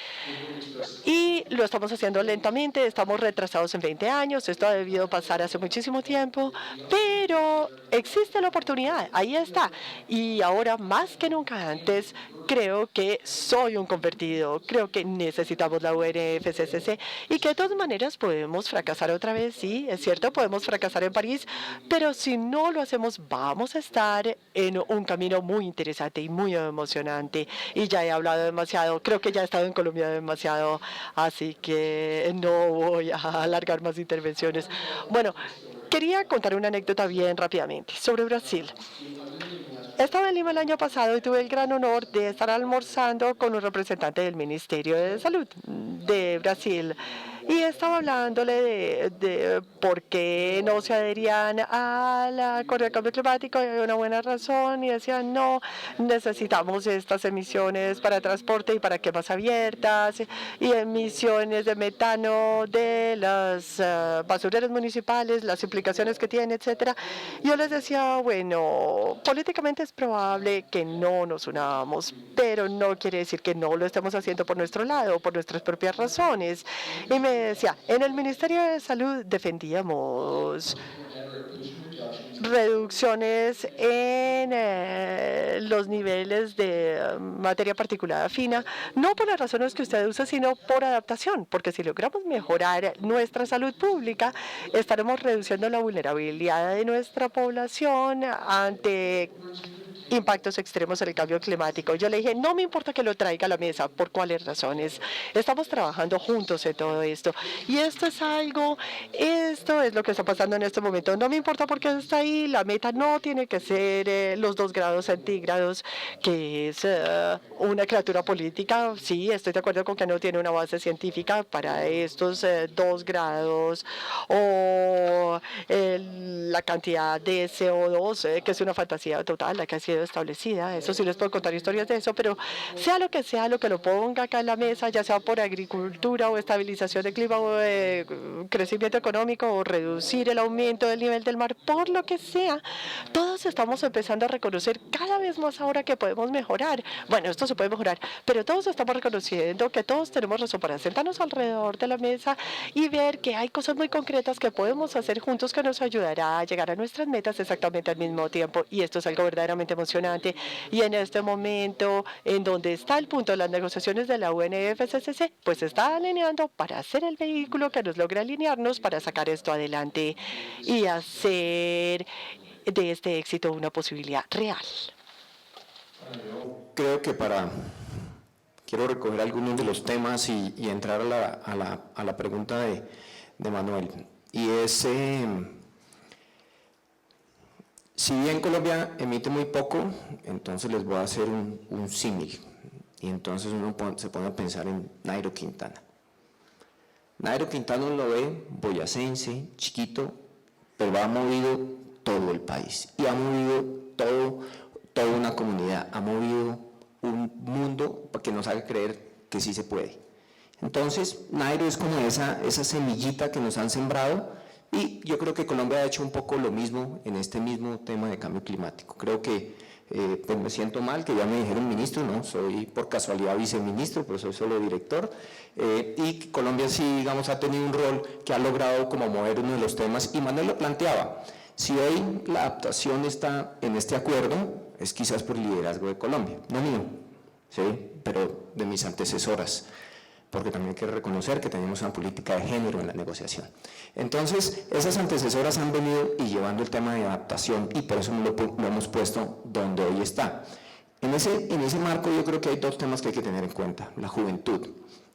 Y lo estamos haciendo lentamente, estamos retrasados en 20 años, esto ha debido pasar hace muchísimo tiempo, pero existe la oportunidad, ahí está. Y ahora, más que nunca antes, creo que soy un convertido, creo que necesitamos la UNFCCC y que de todas maneras podemos fracasar otra vez, sí, es cierto, podemos fracasar en París, pero si no lo hacemos vamos a estar en un camino muy interesante y muy emocionante. Y ya he hablado demasiado, creo que ya he estado en Colombia demasiado, así que no voy a alargar más intervenciones. Bueno, quería contar una anécdota bien rápidamente sobre Brasil. Estaba en Lima el año pasado y tuve el gran honor de estar almorzando con un representante del Ministerio de Salud de Brasil. Y estaba hablándole de por qué no se adherían al acuerdo de cambio climático, y había una buena razón, y decían, no, necesitamos estas emisiones para transporte y para quemas abiertas, y emisiones de metano de las basureros municipales, las implicaciones que tienen, etcétera. Yo les decía, bueno, políticamente es probable que no nos unamos, pero no quiere decir que no lo estemos haciendo por nuestro lado, por nuestras propias razones. Y me decía, en el Ministerio de Salud defendíamos reducciones en los niveles de materia particulada fina, no por las razones que usted usa, sino por adaptación, porque si logramos mejorar nuestra salud pública, estaremos reduciendo la vulnerabilidad de nuestra población ante impactos extremos en el cambio climático. Yo le dije, no me importa que lo traiga a la mesa, ¿por cuáles razones? Estamos trabajando juntos en todo esto. Y esto es lo que está pasando en este momento. No me importa por qué está ahí, la meta no tiene que ser los 2 grados centígrados, que es una criatura política. Sí, estoy de acuerdo con que no tiene una base científica para estos 2 grados, o la cantidad de CO2, que es una fantasía total, la que ha sido establecida. Eso sí les puedo contar historias de eso, pero sea lo que lo ponga acá en la mesa, ya sea por agricultura o estabilización del clima o crecimiento económico o reducir el aumento del nivel del mar, por lo que sea, todos estamos empezando a reconocer cada vez más ahora que podemos mejorar. Bueno, esto se puede mejorar, pero todos estamos reconociendo que todos tenemos razón para sentarnos alrededor de la mesa y ver que hay cosas muy concretas que podemos hacer juntos que nos ayudará a llegar a nuestras metas exactamente al mismo tiempo. Y esto es algo verdaderamente emocionante. Y en este momento, en donde está el punto de las negociaciones de la UNFCCC, pues se está alineando para hacer el vehículo que nos logre alinearnos para sacar esto adelante y hacer de este éxito una posibilidad real. Creo que quiero recoger algunos de los temas y entrar a la pregunta de Manuel. Y es, si bien Colombia emite muy poco, entonces les voy a hacer un símil. Y entonces uno se pone a pensar en Nairo Quintana. Nairo Quintana lo ve boyacense, chiquito, pero ha movido todo el país. Y ha movido toda una comunidad, ha movido un mundo para que nos haga creer que sí se puede. Entonces, Nairo es como esa semillita que nos han sembrado, y yo creo que Colombia ha hecho un poco lo mismo en este mismo tema de cambio climático. Creo que pues me siento mal que ya me dijeron ministro, no, soy por casualidad viceministro, pero soy solo director, y Colombia sí, digamos, ha tenido un rol que ha logrado como mover uno de los temas, y Manuel lo planteaba, si hoy la adaptación está en este acuerdo, es quizás por el liderazgo de Colombia, no mío, ¿sí?, pero de mis antecesoras, porque también hay que reconocer que tenemos una política de género en la negociación. Entonces, esas antecesoras han venido y llevando el tema de adaptación, y por eso lo hemos puesto donde hoy está. En ese marco yo creo que hay dos temas que hay que tener en cuenta: la juventud.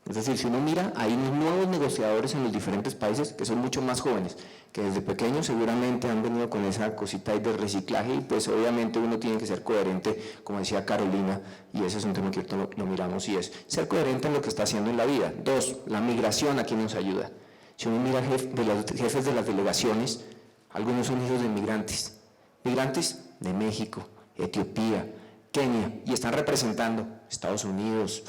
Es decir, si uno mira, hay unos nuevos negociadores en los diferentes países que son mucho más jóvenes, que desde pequeños seguramente han venido con esa cosita ahí de reciclaje, y pues obviamente uno tiene que ser coherente, como decía Carolina, y ese es un tema que ahorita lo miramos, y es ser coherente en lo que está haciendo en la vida. Dos, la migración aquí nos ayuda. Si uno mira los jefes de las delegaciones, algunos son hijos de migrantes de México, Etiopía, Kenia, y están representando Estados Unidos,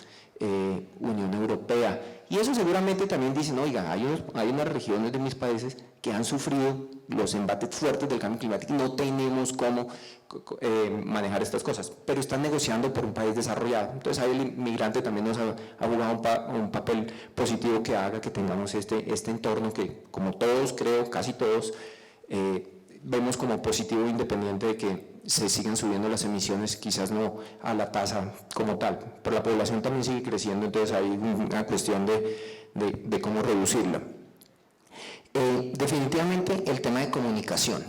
Unión Europea, y eso seguramente también dicen, oiga, hay unas regiones de mis países que han sufrido los embates fuertes del cambio climático y no tenemos cómo manejar estas cosas, pero están negociando por un país desarrollado. Entonces ahí el migrante también nos ha jugado un papel positivo que haga que tengamos este entorno que, como todos, creo, casi todos, vemos como positivo, independiente de que se sigan subiendo las emisiones, quizás no a la tasa como tal, pero la población también sigue creciendo, entonces hay una cuestión de cómo reducirla. Definitivamente el tema de comunicación,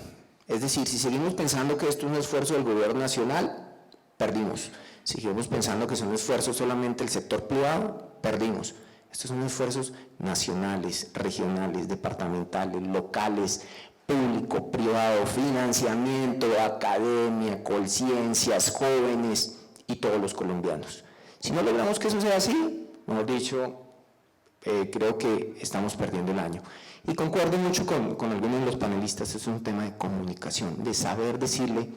es decir, si seguimos pensando que esto es un esfuerzo del gobierno nacional, perdimos. Si seguimos pensando que son esfuerzos solamente del sector privado, perdimos. Estos son esfuerzos nacionales, regionales, departamentales, locales, público, privado, financiamiento, academia, conciencias, jóvenes y todos los colombianos. Si no logramos que eso sea así, mejor dicho, creo que estamos perdiendo el año. Y concuerdo mucho con algunos de los panelistas, es un tema de comunicación, de saber decirle,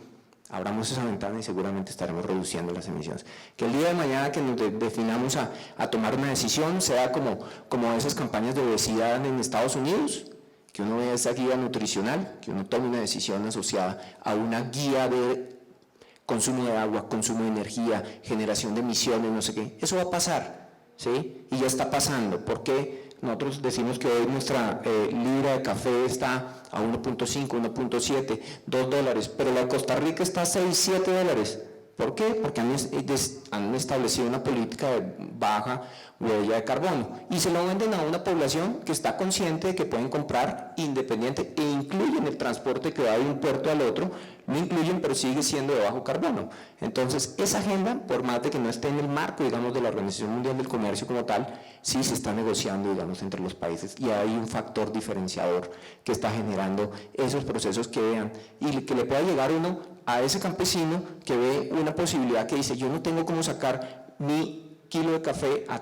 abramos esa ventana y seguramente estaremos reduciendo las emisiones. Que el día de mañana que nos definamos a tomar una decisión, sea como esas campañas de obesidad en Estados Unidos, que uno vea esa guía nutricional, que uno tome una decisión asociada a una guía de consumo de agua, consumo de energía, generación de emisiones, no sé qué. Eso va a pasar, ¿sí? Y ya está pasando, porque nosotros decimos que hoy nuestra libra de café está a 1.5, 1.7, $2, pero la de Costa Rica está a 6, 7 dólares. ¿Por qué? Porque han establecido una política de baja huella de carbono y se lo venden a una población que está consciente de que pueden comprar independiente e incluyen el transporte que va de un puerto al otro, lo incluyen, pero sigue siendo de bajo carbono. Entonces, esa agenda, por más de que no esté en el marco, digamos, de la Organización Mundial del Comercio como tal, sí se está negociando, digamos, entre los países, y hay un factor diferenciador que está generando esos procesos que vean y que le pueda llegar uno a ese campesino que ve una posibilidad que dice, yo no tengo cómo sacar mi kilo de café a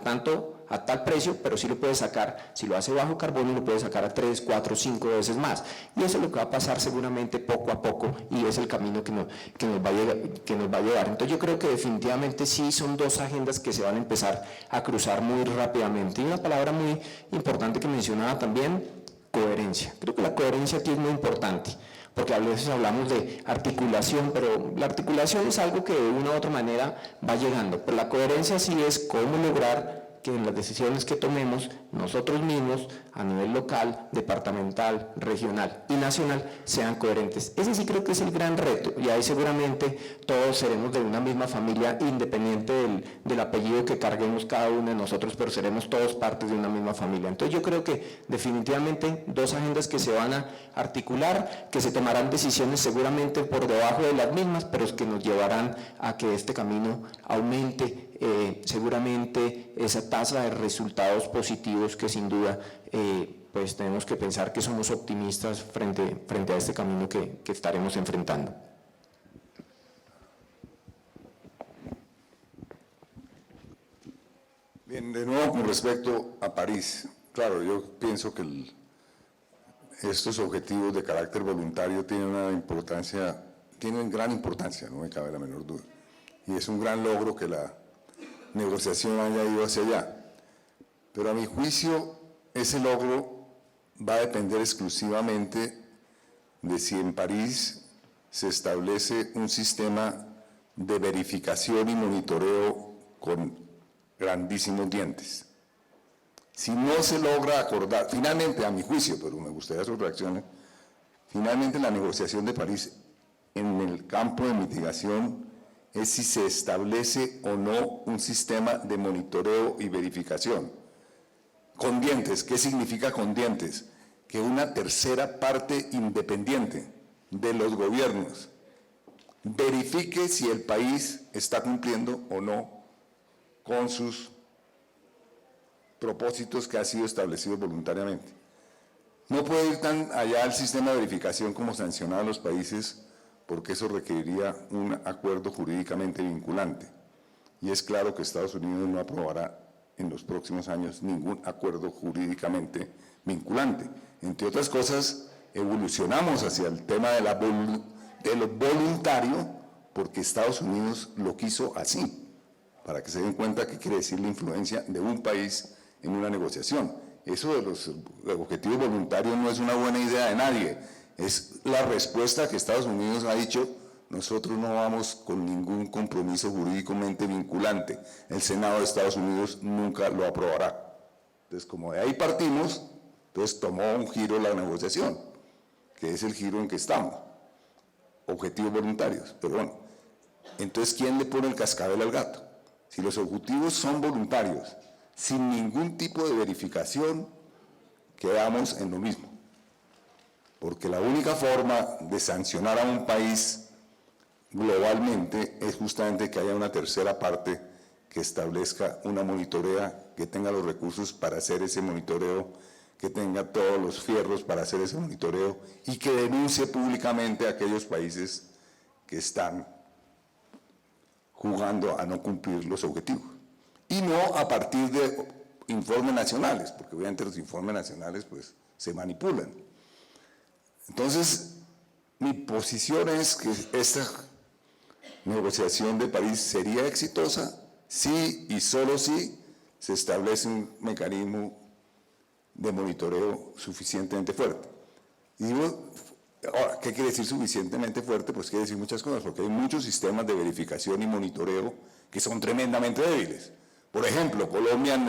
tal precio, pero sí lo puede sacar, si lo hace bajo carbono, lo puede sacar a 3, 4, 5 veces más. Y eso es lo que va a pasar seguramente poco a poco, y es el camino que nos va a llevar. Entonces yo creo que definitivamente sí son dos agendas que se van a empezar a cruzar muy rápidamente. Y una palabra muy importante que mencionaba también, coherencia. Creo que la coherencia aquí es muy importante, porque a veces hablamos de articulación, pero la articulación es algo que de una u otra manera va llegando, pero la coherencia sí es cómo lograr que en las decisiones que tomemos nosotros mismos a nivel local, departamental, regional y nacional sean coherentes. Ese sí creo que es el gran reto, y ahí seguramente todos seremos de una misma familia, independiente del apellido que carguemos cada uno de nosotros, pero seremos todos partes de una misma familia. Entonces yo creo que definitivamente dos agendas que se van a articular, que se tomarán decisiones seguramente por debajo de las mismas, pero que nos llevarán a que este camino aumente seguramente esa tasa de resultados positivos que sin duda pues tenemos que pensar que somos optimistas frente a este camino que estaremos enfrentando. Bien, de nuevo con respecto a París, claro, yo pienso que estos objetivos de carácter voluntario tienen gran importancia, no me cabe la menor duda, y es un gran logro que la negociación haya ido hacia allá. Pero a mi juicio, ese logro va a depender exclusivamente de si en París se establece un sistema de verificación y monitoreo con grandísimos dientes. Si no se logra acordar, finalmente, a mi juicio, pero me gustaría sus reacciones, finalmente la negociación de París en el campo de mitigación es si se establece o no un sistema de monitoreo y verificación. Con dientes, ¿qué significa con dientes? Que una tercera parte independiente de los gobiernos verifique si el país está cumpliendo o no con sus propósitos que han sido establecidos voluntariamente. No puede ir tan allá el sistema de verificación como sancionar a los países, porque eso requeriría un acuerdo jurídicamente vinculante. Y es claro que Estados Unidos no aprobará en los próximos años ningún acuerdo jurídicamente vinculante. Entre otras cosas, evolucionamos hacia el tema de lo voluntario, porque Estados Unidos lo quiso así, para que se den cuenta qué quiere decir la influencia de un país en una negociación. Eso de los objetivos voluntarios no es una buena idea de nadie, es la respuesta que Estados Unidos ha dicho: nosotros no vamos con ningún compromiso jurídicamente vinculante, el Senado de Estados Unidos nunca lo aprobará. Entonces, como de ahí partimos, entonces tomó un giro la negociación, que es el giro en que estamos, objetivos voluntarios. Pero bueno, entonces, ¿quién le pone el cascabel al gato? Si los objetivos son voluntarios, sin ningún tipo de verificación, quedamos en lo mismo. Porque la única forma de sancionar a un país globalmente es justamente que haya una tercera parte que establezca una monitorea, que tenga los recursos para hacer ese monitoreo, que tenga todos los fierros para hacer ese monitoreo y que denuncie públicamente a aquellos países que están jugando a no cumplir los objetivos. Y no a partir de informes nacionales, porque obviamente los informes nacionales pues se manipulan. Entonces, mi posición es que esta negociación de París sería exitosa si y solo si se establece un mecanismo de monitoreo suficientemente fuerte. Y digo, ahora, ¿qué quiere decir suficientemente fuerte? Pues quiere decir muchas cosas, porque hay muchos sistemas de verificación y monitoreo que son tremendamente débiles. Por ejemplo, Colombia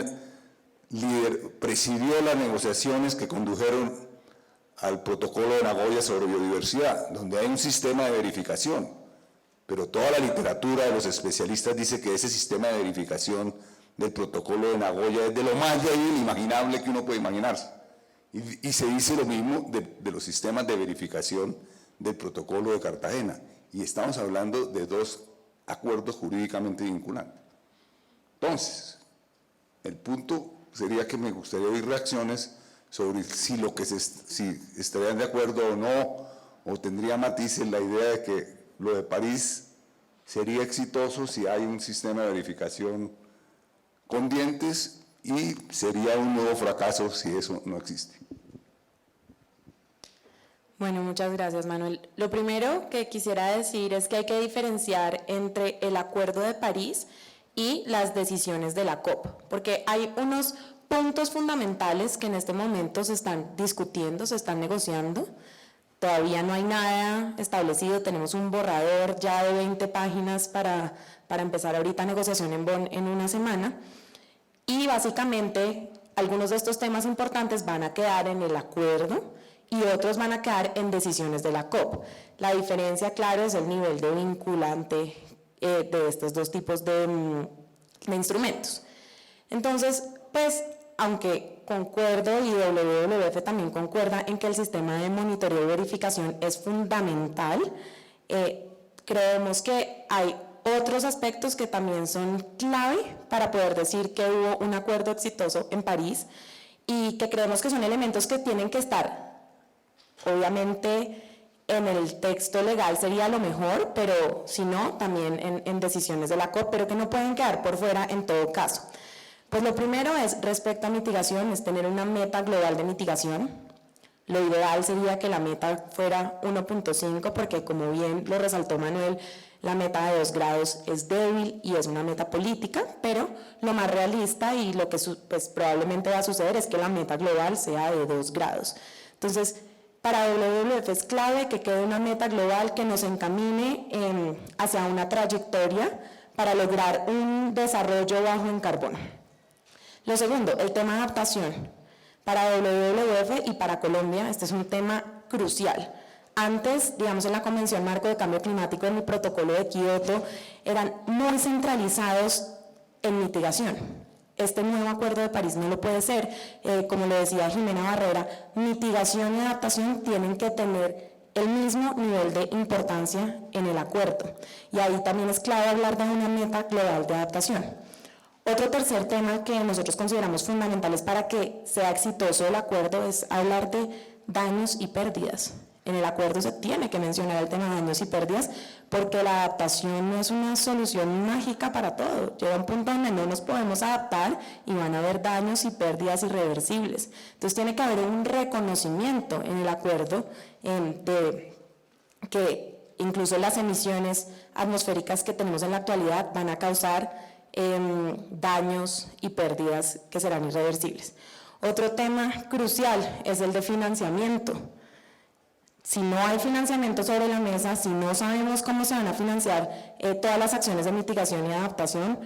presidió las negociaciones que condujeron al protocolo de Nagoya sobre biodiversidad, donde hay un sistema de verificación, pero toda la literatura de los especialistas dice que ese sistema de verificación del protocolo de Nagoya es de lo más débil imaginable que uno puede imaginarse. Y se dice lo mismo de los sistemas de verificación del protocolo de Cartagena, y estamos hablando de dos acuerdos jurídicamente vinculantes. Entonces, el punto sería que me gustaría oír reacciones sobre si si estarían de acuerdo o no, o tendría matices la idea de que lo de París sería exitoso si hay un sistema de verificación con dientes, y sería un nuevo fracaso si eso no existe. Bueno, muchas gracias, Manuel. Lo primero que quisiera decir es que hay que diferenciar entre el Acuerdo de París y las decisiones de la COP, porque hay unos puntos fundamentales que en este momento se están discutiendo, se están negociando. Todavía no hay nada establecido, tenemos un borrador ya de 20 páginas para empezar ahorita negociación en Bonn en una semana, y básicamente algunos de estos temas importantes van a quedar en el acuerdo y otros van a quedar en decisiones de la COP. La diferencia, claro, es el nivel de vinculante de estos dos tipos de instrumentos. Entonces, pues, aunque concuerdo y WWF también concuerda en que el sistema de monitoreo y verificación es fundamental, creemos que hay otros aspectos que también son clave para poder decir que hubo un acuerdo exitoso en París, y que creemos que son elementos que tienen que estar, obviamente, en el texto legal sería lo mejor, pero si no, también en decisiones de la COP, pero que no pueden quedar por fuera en todo caso. Pues lo primero es, respecto a mitigación, es tener una meta global de mitigación. Lo ideal sería que la meta fuera 1.5 porque, como bien lo resaltó Manuel, la meta de 2 grados es débil y es una meta política, pero lo más realista y lo que pues, probablemente va a suceder es que la meta global sea de 2 grados. Entonces, para WWF es clave que quede una meta global que nos encamine hacia una trayectoria para lograr un desarrollo bajo en carbono. Lo segundo, el tema de adaptación. Para WWF y para Colombia, este es un tema crucial. Antes, digamos, en la Convención Marco de Cambio Climático, en el protocolo de Kioto, eran muy centralizados en mitigación. Este nuevo Acuerdo de París no lo puede ser. Como lo decía Jimena Barrera, mitigación y adaptación tienen que tener el mismo nivel de importancia en el acuerdo. Y ahí también es clave hablar de una meta global de adaptación. Otro tercer tema que nosotros consideramos fundamentales para que sea exitoso el acuerdo es hablar de daños y pérdidas. En el acuerdo se tiene que mencionar el tema de daños y pérdidas porque la adaptación no es una solución mágica para todo. Llega un punto donde no nos podemos adaptar y van a haber daños y pérdidas irreversibles. Entonces tiene que haber un reconocimiento en el acuerdo de que incluso las emisiones atmosféricas que tenemos en la actualidad van a causar daños y pérdidas que serán irreversibles. Otro tema crucial es el de financiamiento. Si no hay financiamiento sobre la mesa, si no sabemos cómo se van a financiar todas las acciones de mitigación y adaptación,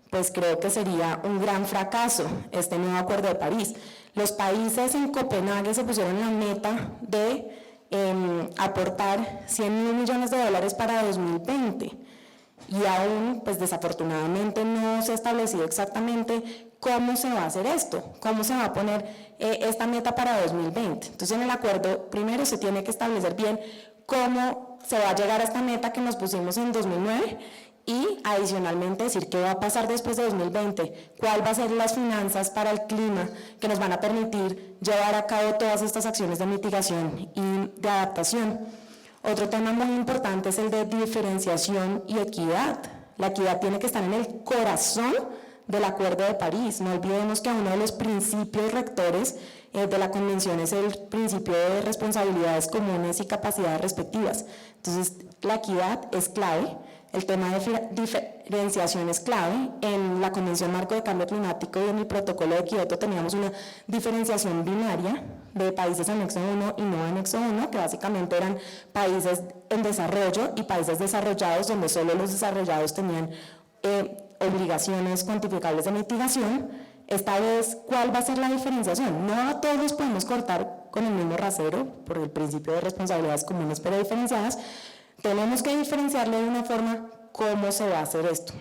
pues creo que sería un gran fracaso este nuevo Acuerdo de París. Los países en Copenhague se pusieron la meta de aportar $100.000 millones para 2020 y aún, pues desafortunadamente no se ha establecido exactamente cómo se va a hacer esto, cómo se va a poner esta meta para 2020. Entonces en el acuerdo primero se tiene que establecer bien cómo se va a llegar a esta meta que nos pusimos en 2009 y adicionalmente decir qué va a pasar después de 2020, cuál va a ser las finanzas para el clima que nos van a permitir llevar a cabo todas estas acciones de mitigación y de adaptación. Otro tema muy importante es el de diferenciación y equidad. La equidad tiene que estar en el corazón del Acuerdo de París. No olvidemos que uno de los principios rectores de la Convención es el principio de responsabilidades comunes y capacidades respectivas. Entonces, la equidad es clave. El tema de diferenciación es clave. En la Convención Marco de Cambio Climático y en el Protocolo de Kioto teníamos una diferenciación binaria de países anexo 1 y no anexo 1, que básicamente eran países en desarrollo y países desarrollados, donde solo los desarrollados tenían obligaciones cuantificables de mitigación. Esta vez, ¿cuál va a ser la diferenciación? No a todos podemos cortar con el mismo rasero, por el principio de responsabilidades comunes pero diferenciadas. Tenemos que diferenciarle de una forma cómo se va a hacer esto.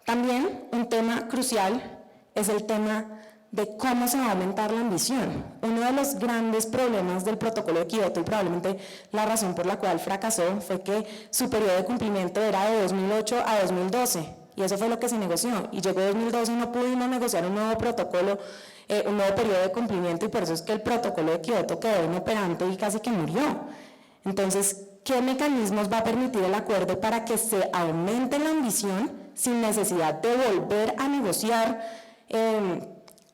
También un tema crucial es el tema de cómo se va a aumentar la ambición. Uno de los grandes problemas del protocolo de Kioto y probablemente la razón por la cual fracasó fue que su periodo de cumplimiento era de 2008 a 2012 y eso fue lo que se negoció y llegó 2012 y no pudimos negociar un nuevo protocolo, un nuevo periodo de cumplimiento y por eso es que el protocolo de Kioto quedó inoperante y casi que murió. Entonces, ¿qué mecanismos va a permitir el acuerdo para que se aumente la ambición sin necesidad de volver a negociar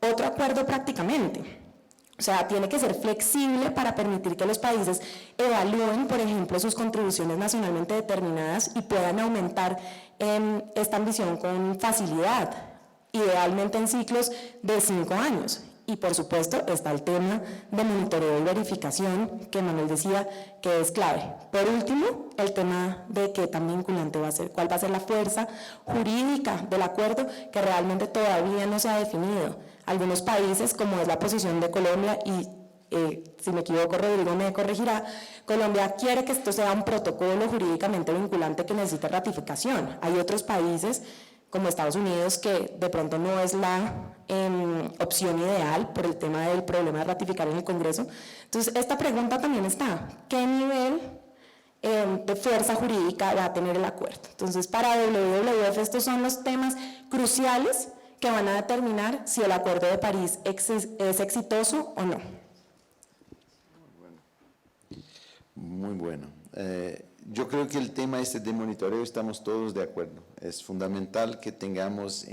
otro acuerdo prácticamente? O sea, tiene que ser flexible para permitir que los países evalúen, por ejemplo, sus contribuciones nacionalmente determinadas y puedan aumentar esta ambición con facilidad, idealmente en ciclos de 5 años. Y por supuesto está el tema de monitoreo y verificación que Manuel decía que es clave. Por último, el tema de qué tan vinculante va a ser, cuál va a ser la fuerza jurídica del acuerdo que realmente todavía no se ha definido. Algunos países, como es la posición de Colombia y si me equivoco Rodrigo me corregirá, Colombia quiere que esto sea un protocolo jurídicamente vinculante que necesita ratificación. Hay otros países como Estados Unidos, que de pronto no es la opción ideal por el tema del problema de ratificar en el Congreso. Entonces, esta pregunta también está, ¿qué nivel de fuerza jurídica va a tener el acuerdo? Entonces, para WWF estos son los temas cruciales que van a determinar si el Acuerdo de París es exitoso o no. Muy bueno. Yo creo que el tema de monitoreo estamos todos de acuerdo. Es fundamental que tengamos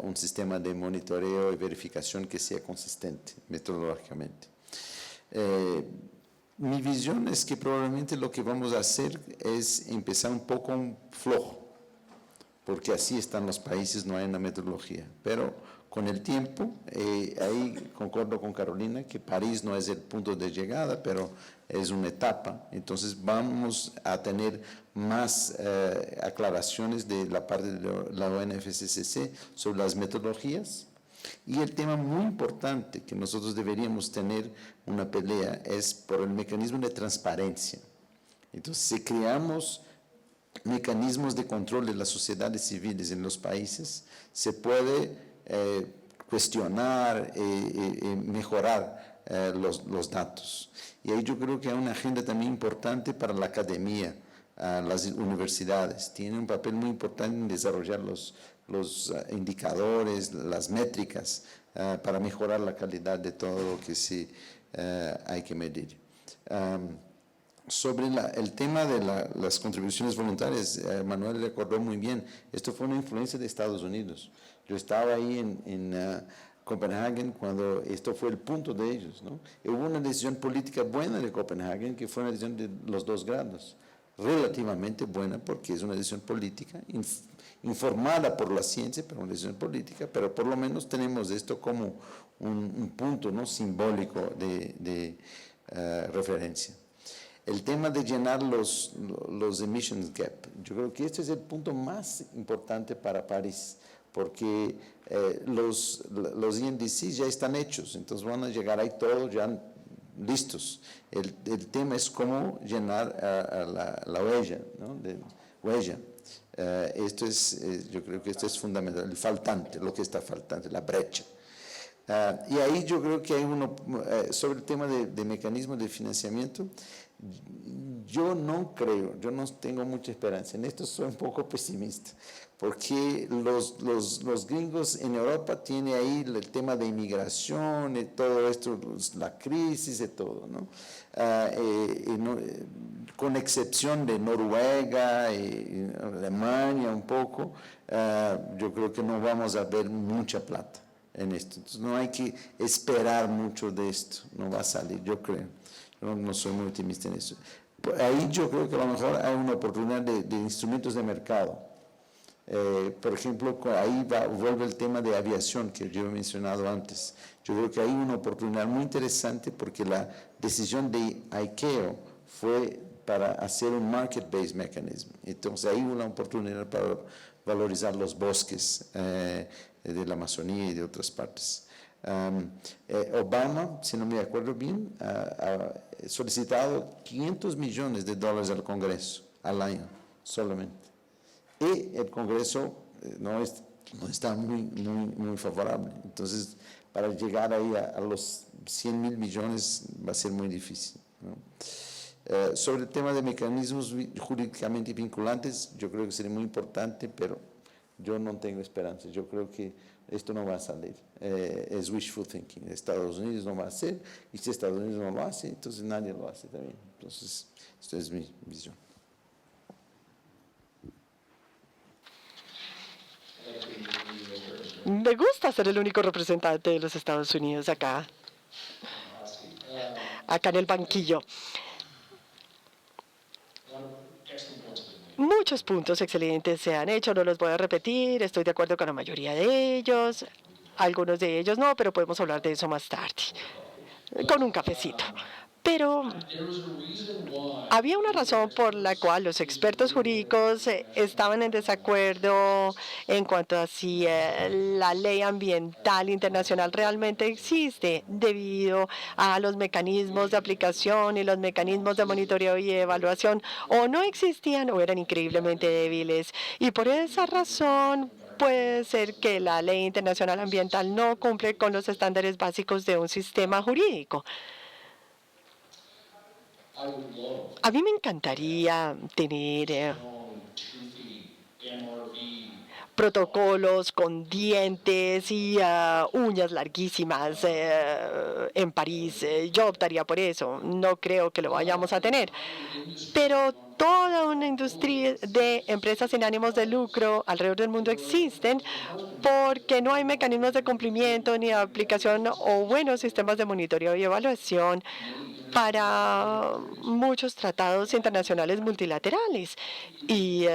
un sistema de monitoreo y verificación que sea consistente metodológicamente. Mi visión es que probablemente lo que vamos a hacer es empezar un poco flojo, porque así están los países, no hay una metodología. Pero con el tiempo, ahí concuerdo con Carolina, que París no es el punto de llegada, pero es una etapa. Entonces vamos a tener más aclaraciones de la parte de la UNFCCC sobre las metodologías. Y el tema muy importante que nosotros deberíamos tener una pelea es por el mecanismo de transparencia. Entonces, si creamos mecanismos de control de las sociedades civiles en los países, se puede cuestionar, mejorar los datos. Y ahí yo creo que hay una agenda también importante para la academia, las universidades. Tienen un papel muy importante en desarrollar los indicadores, las métricas, para mejorar la calidad de todo lo que sí hay que medir. Sobre el tema de las contribuciones voluntarias, Manuel recordó muy bien, esto fue una influencia de Estados Unidos. Yo estaba ahí en Copenhague cuando esto fue el punto de ellos, ¿no? Hubo una decisión política buena de Copenhague, que fue una decisión de los 2 grados, relativamente buena porque es una decisión política, informada por la ciencia, pero una decisión política, pero por lo menos tenemos esto como un punto, ¿no?, simbólico de referencia. El tema de llenar los emissions gap, yo creo que este es el punto más importante para París, porque los INDC ya están hechos, entonces van a llegar ahí todos ya listos. El tema es cómo llenar la huella, ¿no?, huella. Esto es, yo creo que esto es fundamental, el faltante, lo que está faltante, la brecha. Y ahí yo creo que hay sobre el tema de mecanismos de financiamiento, yo no creo, yo no tengo mucha esperanza, en esto soy un poco pesimista, porque los gringos en Europa tienen ahí el tema de inmigración, y todo esto, la crisis y todo, ¿no? Con excepción de Noruega y Alemania un poco, yo creo que no vamos a ver mucha plata en esto. Entonces no hay que esperar mucho de esto, no va a salir, yo creo. Yo no soy muy optimista en eso. Ahí yo creo que a lo mejor hay una oportunidad de instrumentos de mercado. Por ejemplo, ahí vuelve el tema de aviación que yo he mencionado antes. Yo creo que hay una oportunidad muy interesante porque la decisión de ICAO fue para hacer un market-based mechanism. Entonces hay una oportunidad para valorizar los bosques de la Amazonía y de otras partes. Obama, si no me acuerdo bien, ha solicitado $500 millones al Congreso al año solamente. Y el Congreso no está muy favorable. Entonces, para llegar ahí a los 100.000 millones va a ser muy difícil, ¿no? Sobre el tema de mecanismos jurídicamente vinculantes, yo creo que sería muy importante, pero yo no tengo esperanza. Yo creo que esto no va a salir. Es wishful thinking. Estados Unidos no va a hacer, y si Estados Unidos no lo hace, entonces nadie lo hace también. Entonces, esta es mi visión. Me gusta ser el único representante de los Estados Unidos acá en el banquillo. Muchos puntos excelentes se han hecho, no los voy a repetir, estoy de acuerdo con la mayoría de ellos, algunos de ellos no, pero podemos hablar de eso más tarde, con un cafecito. Pero había una razón por la cual los expertos jurídicos estaban en desacuerdo en cuanto a si la ley ambiental internacional realmente existe debido a los mecanismos de aplicación y los mecanismos de monitoreo y evaluación, o no existían o eran increíblemente débiles. Y por esa razón puede ser que la ley internacional ambiental no cumple con los estándares básicos de un sistema jurídico. A mí me encantaría tener protocolos con dientes y uñas larguísimas en París. Yo optaría por eso. No creo que lo vayamos a tener. Pero toda una industria de empresas sin ánimos de lucro alrededor del mundo existen porque no hay mecanismos de cumplimiento ni de aplicación o buenos sistemas de monitoreo y evaluación para muchos tratados internacionales multilaterales. Y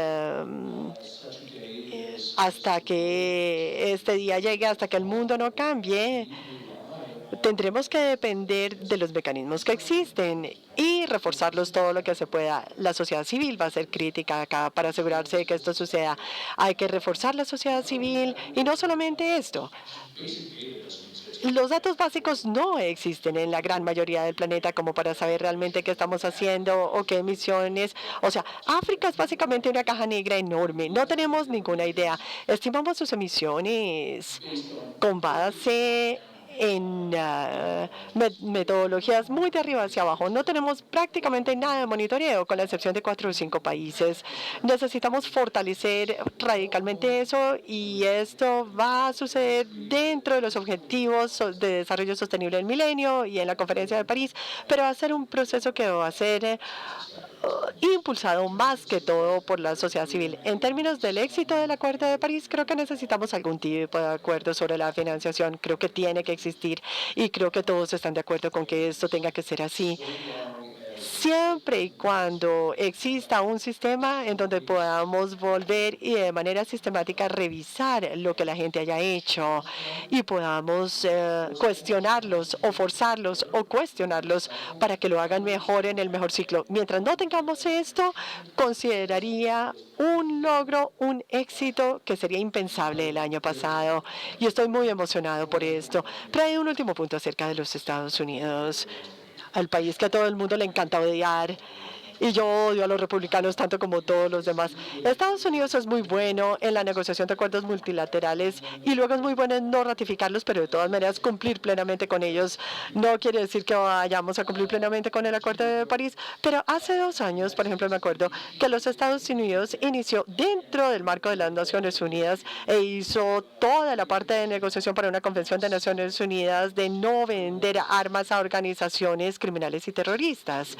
hasta que este día llegue, hasta que el mundo no cambie, tendremos que depender de los mecanismos que existen y reforzarlos todo lo que se pueda. La sociedad civil va a ser crítica acá para asegurarse de que esto suceda. Hay que reforzar la sociedad civil y no solamente esto. Los datos básicos no existen en la gran mayoría del planeta como para saber realmente qué estamos haciendo o qué emisiones. O sea, África es básicamente una caja negra enorme. No tenemos ninguna idea. Estimamos sus emisiones con base en metodologías muy de arriba hacia abajo. No tenemos prácticamente nada de monitoreo, con la excepción de 4 o 5 países. Necesitamos fortalecer radicalmente eso y esto va a suceder dentro de los objetivos de desarrollo sostenible del milenio y en la conferencia de París, pero va a ser un proceso que va a ser impulsado más que todo por la sociedad civil. En términos del éxito del Acuerdo de París, creo que necesitamos algún tipo de acuerdo sobre la financiación. Creo que tiene que existir y creo que todos están de acuerdo con que esto tenga que ser así. Siempre y cuando exista un sistema en donde podamos volver y de manera sistemática revisar lo que la gente haya hecho y podamos cuestionarlos o forzarlos o cuestionarlos para que lo hagan mejor en el mejor ciclo. Mientras no tengamos esto, consideraría un logro, un éxito que sería impensable el año pasado. Y estoy muy emocionado por esto. Pero hay un último punto acerca de los Estados Unidos, al país que a todo el mundo le encanta odiar. Y yo odio a los republicanos tanto como todos los demás. Estados Unidos es muy bueno en la negociación de acuerdos multilaterales y luego es muy bueno en no ratificarlos, pero de todas maneras cumplir plenamente con ellos. No quiere decir que vayamos a cumplir plenamente con el Acuerdo de París, pero hace 2 años, por ejemplo, me acuerdo que los Estados Unidos inició dentro del marco de las Naciones Unidas e hizo toda la parte de negociación para una convención de Naciones Unidas de no vender armas a organizaciones criminales y terroristas.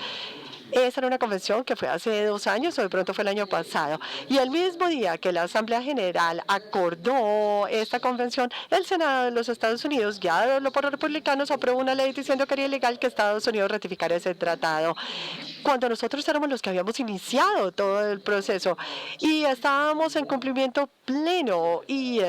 Esa era una convención que fue hace 2 años o de pronto fue el año pasado. Y el mismo día que la Asamblea General acordó esta convención, el Senado de los Estados Unidos, guiado por los republicanos, aprobó una ley diciendo que era ilegal que Estados Unidos ratificara ese tratado. Cuando nosotros éramos los que habíamos iniciado todo el proceso y estábamos en cumplimiento pleno y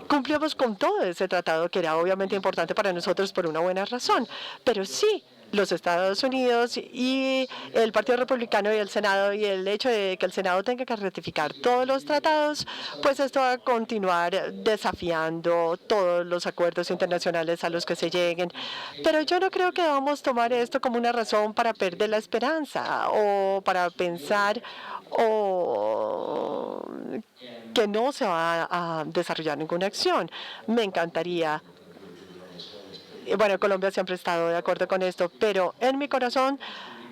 cumplimos con todo ese tratado que era obviamente importante para nosotros por una buena razón. Pero sí, los Estados Unidos y el Partido Republicano y el Senado y el hecho de que el Senado tenga que ratificar todos los tratados, pues esto va a continuar desafiando todos los acuerdos internacionales a los que se lleguen. Pero yo no creo que debamos tomar esto como una razón para perder la esperanza o para pensar o que no se va a desarrollar ninguna acción. Me encantaría. Bueno, Colombia siempre ha estado de acuerdo con esto, pero en mi corazón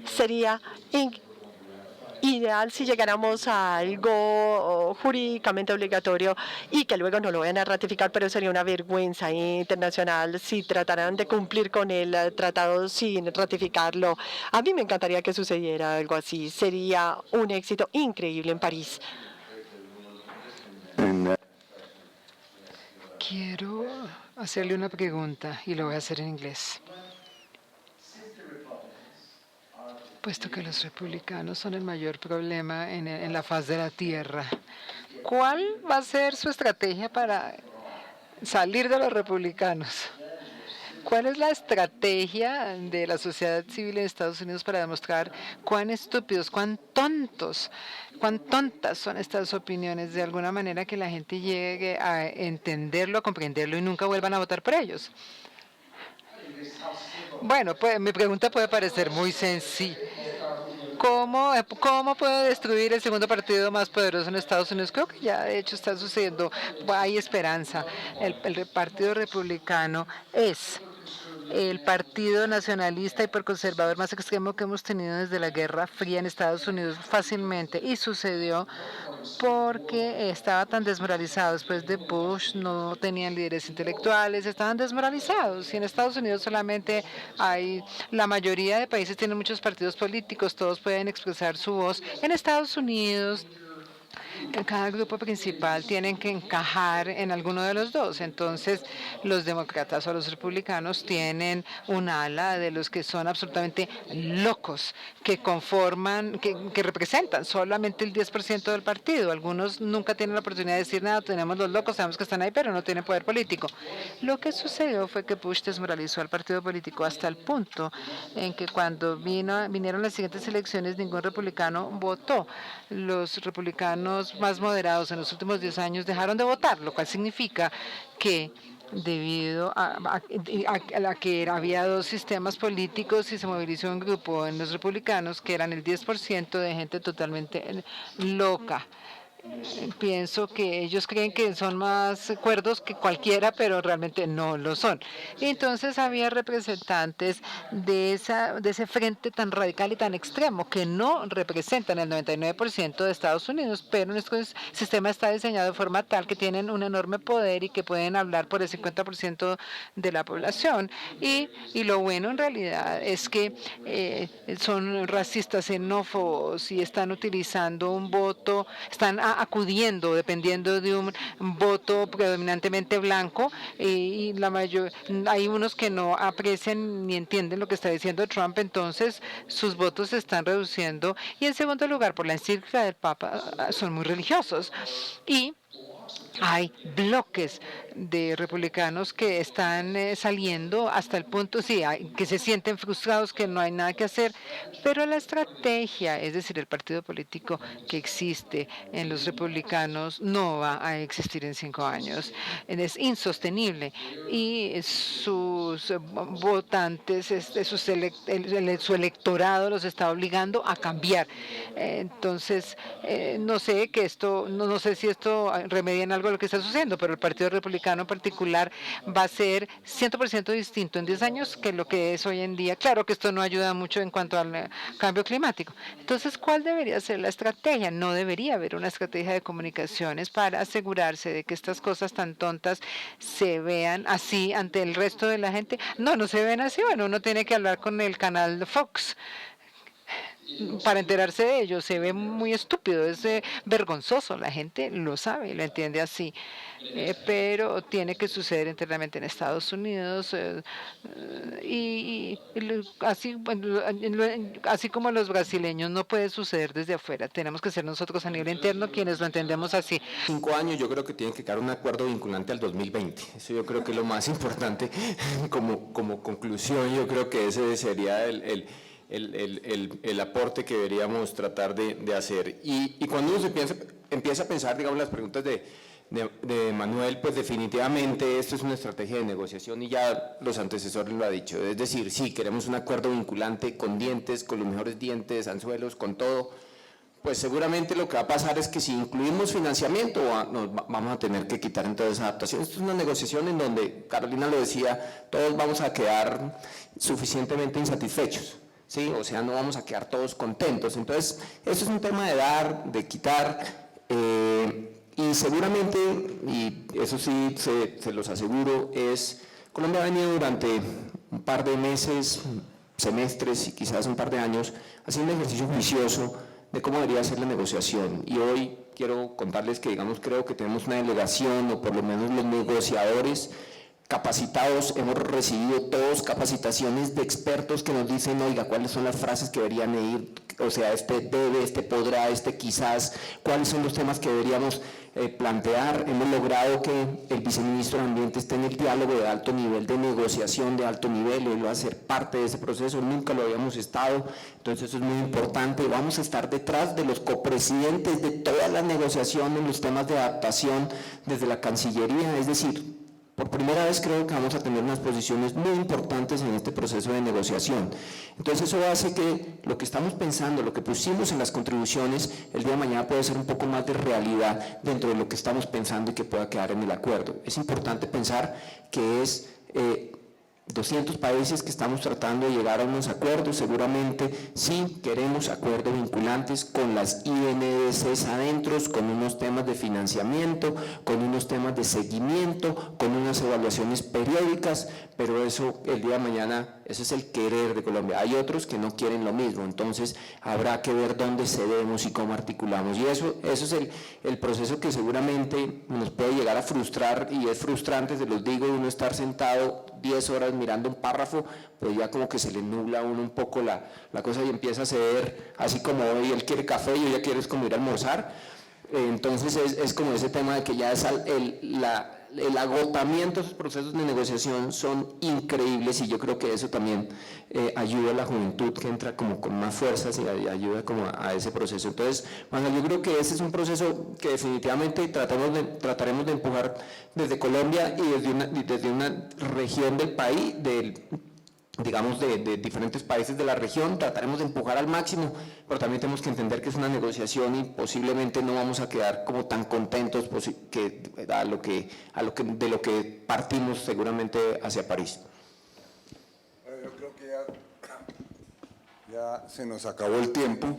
sería ideal si llegáramos a algo jurídicamente obligatorio y que luego no lo vayan a ratificar, pero sería una vergüenza internacional si trataran de cumplir con el tratado sin ratificarlo. A mí me encantaría que sucediera algo así. Sería un éxito increíble en París. Quiero hacerle una pregunta y lo voy a hacer en inglés. Puesto que los republicanos son el mayor problema en la faz de la tierra, ¿cuál va a ser su estrategia para salir de los republicanos? ¿Cuál es la estrategia de la sociedad civil en Estados Unidos para demostrar cuán estúpidos, cuán tontas son estas opiniones, de alguna manera que la gente llegue a entenderlo, a comprenderlo y nunca vuelvan a votar por ellos? Bueno, pues mi pregunta puede parecer muy sencilla. ¿Cómo puedo destruir el segundo partido más poderoso en Estados Unidos? Creo que ya de hecho está sucediendo. Hay esperanza. El Partido Republicano es el partido nacionalista hiperconservador más extremo que hemos tenido desde la Guerra Fría en Estados Unidos fácilmente, y sucedió porque estaba tan desmoralizado después de Bush, no tenían líderes intelectuales, estaban desmoralizados, y en Estados Unidos solamente la mayoría de países tienen muchos partidos políticos, todos pueden expresar su voz. En Estados Unidos, en cada grupo principal tienen que encajar en alguno de los dos. Entonces, los demócratas o los republicanos tienen un ala de los que son absolutamente locos, que conforman, que representan solamente el 10% del partido. Algunos nunca tienen la oportunidad de decir nada, tenemos los locos, sabemos que están ahí, pero no tienen poder político. Lo que sucedió fue que Bush desmoralizó al partido político hasta el punto en que cuando vinieron las siguientes elecciones, ningún republicano votó. Los republicanos más moderados en los últimos 10 años dejaron de votar, lo cual significa que debido a que había dos sistemas políticos y se movilizó un grupo en los republicanos que eran el 10% de gente totalmente loca. Pienso que ellos creen que son más cuerdos que cualquiera, pero realmente no lo son. Y entonces había representantes de ese frente tan radical y tan extremo que no representan el 99% de Estados Unidos, pero nuestro sistema está diseñado de forma tal que tienen un enorme poder y que pueden hablar por el 50% de la población. Y lo bueno en realidad es que son racistas, xenófobos y están utilizando un voto, están acudiendo dependiendo de un voto predominantemente blanco, y hay unos que no aprecian ni entienden lo que está diciendo Trump, entonces sus votos se están reduciendo. Y en segundo lugar, por la encíclica del Papa, son muy religiosos, y hay bloques de republicanos que están saliendo hasta el punto, que se sienten frustrados, que no hay nada que hacer, pero la estrategia, es decir, el partido político que existe en los republicanos no va a existir en 5 años. Es insostenible, y sus votantes, su electorado los está obligando a cambiar. Entonces, no sé si esto remedia en algo de lo que está sucediendo, pero el Partido Republicano en particular va a ser 100% distinto en 10 años que lo que es hoy en día. Claro que esto no ayuda mucho en cuanto al cambio climático. Entonces, ¿cuál debería ser la estrategia? No debería haber una estrategia de comunicaciones para asegurarse de que estas cosas tan tontas se vean así ante el resto de la gente. No se ven así. Bueno, uno tiene que hablar con el canal Fox para enterarse de ello. Se ve muy estúpido, es vergonzoso, la gente lo sabe y lo entiende así, pero tiene que suceder internamente en Estados Unidos, y así como los brasileños, no puede suceder desde afuera, tenemos que ser nosotros a nivel interno quienes lo entendemos así. 5 años yo creo que tiene que quedar un acuerdo vinculante al 2020, eso yo creo que es lo más importante como conclusión. Yo creo que ese sería el aporte que deberíamos tratar de hacer. Y cuando uno empieza a pensar, digamos, las preguntas de Manuel, pues definitivamente esto es una estrategia de negociación, y ya los antecesores lo han dicho. Es decir, sí, queremos un acuerdo vinculante con dientes, con los mejores dientes, anzuelos, con todo. Pues seguramente lo que va a pasar es que si incluimos financiamiento, nos vamos a tener que quitar entonces adaptación. Esto es una negociación en donde, Carolina lo decía, todos vamos a quedar suficientemente insatisfechos. Sí, o sea, no vamos a quedar todos contentos. Entonces, eso es un tema de dar, de quitar, y seguramente, y eso sí se los aseguro, Colombia ha venido durante un par de meses, semestres y quizás un par de años haciendo un ejercicio juicioso de cómo debería ser la negociación. Y hoy quiero contarles que, digamos, creo que tenemos una delegación, o por lo menos los negociadores capacitados, hemos recibido todos capacitaciones de expertos que nos dicen, oiga, cuáles son las frases que deberían ir, o sea, este debe, este podrá, este quizás, cuáles son los temas que deberíamos plantear. Hemos logrado que el viceministro de Ambiente esté en el diálogo de alto nivel, de negociación de alto nivel, él va a ser parte de ese proceso, nunca lo habíamos estado, entonces eso es muy importante. Vamos a estar detrás de los copresidentes de toda la negociación en los temas de adaptación desde la Cancillería, es decir, por primera vez creo que vamos a tener unas posiciones muy importantes en este proceso de negociación. Entonces eso hace que lo que estamos pensando, lo que pusimos en las contribuciones, el día de mañana puede ser un poco más de realidad dentro de lo que estamos pensando y que pueda quedar en el acuerdo. Es importante pensar que es 200 países que estamos tratando de llegar a unos acuerdos. Seguramente sí queremos acuerdos vinculantes con las INDCs adentro, con unos temas de financiamiento, con unos temas de seguimiento, con unas evaluaciones periódicas, pero eso el día de mañana, ese es el querer de Colombia. Hay otros que no quieren lo mismo, entonces habrá que ver dónde cedemos y cómo articulamos, y eso es el proceso que seguramente nos puede llegar a frustrar, y es frustrante, se los digo, uno estar sentado 10 horas mirando un párrafo, pues ya como que se le nubla a uno un poco la cosa y empieza a ceder, así como hoy él quiere café y hoy ya quieres como ir a almorzar. Entonces es como ese tema de que ya es el agotamiento de esos procesos de negociación son increíbles, y yo creo que eso también ayuda a la juventud que entra como con más fuerzas y ayuda como a ese proceso. Entonces, bueno, yo creo que ese es un proceso que definitivamente trataremos de empujar desde Colombia y desde una región del país, digamos de diferentes países de la región, trataremos de empujar al máximo, pero también tenemos que entender que es una negociación y posiblemente no vamos a quedar como tan contentos de lo que partimos seguramente hacia París. Yo creo que ya se nos acabó el tiempo.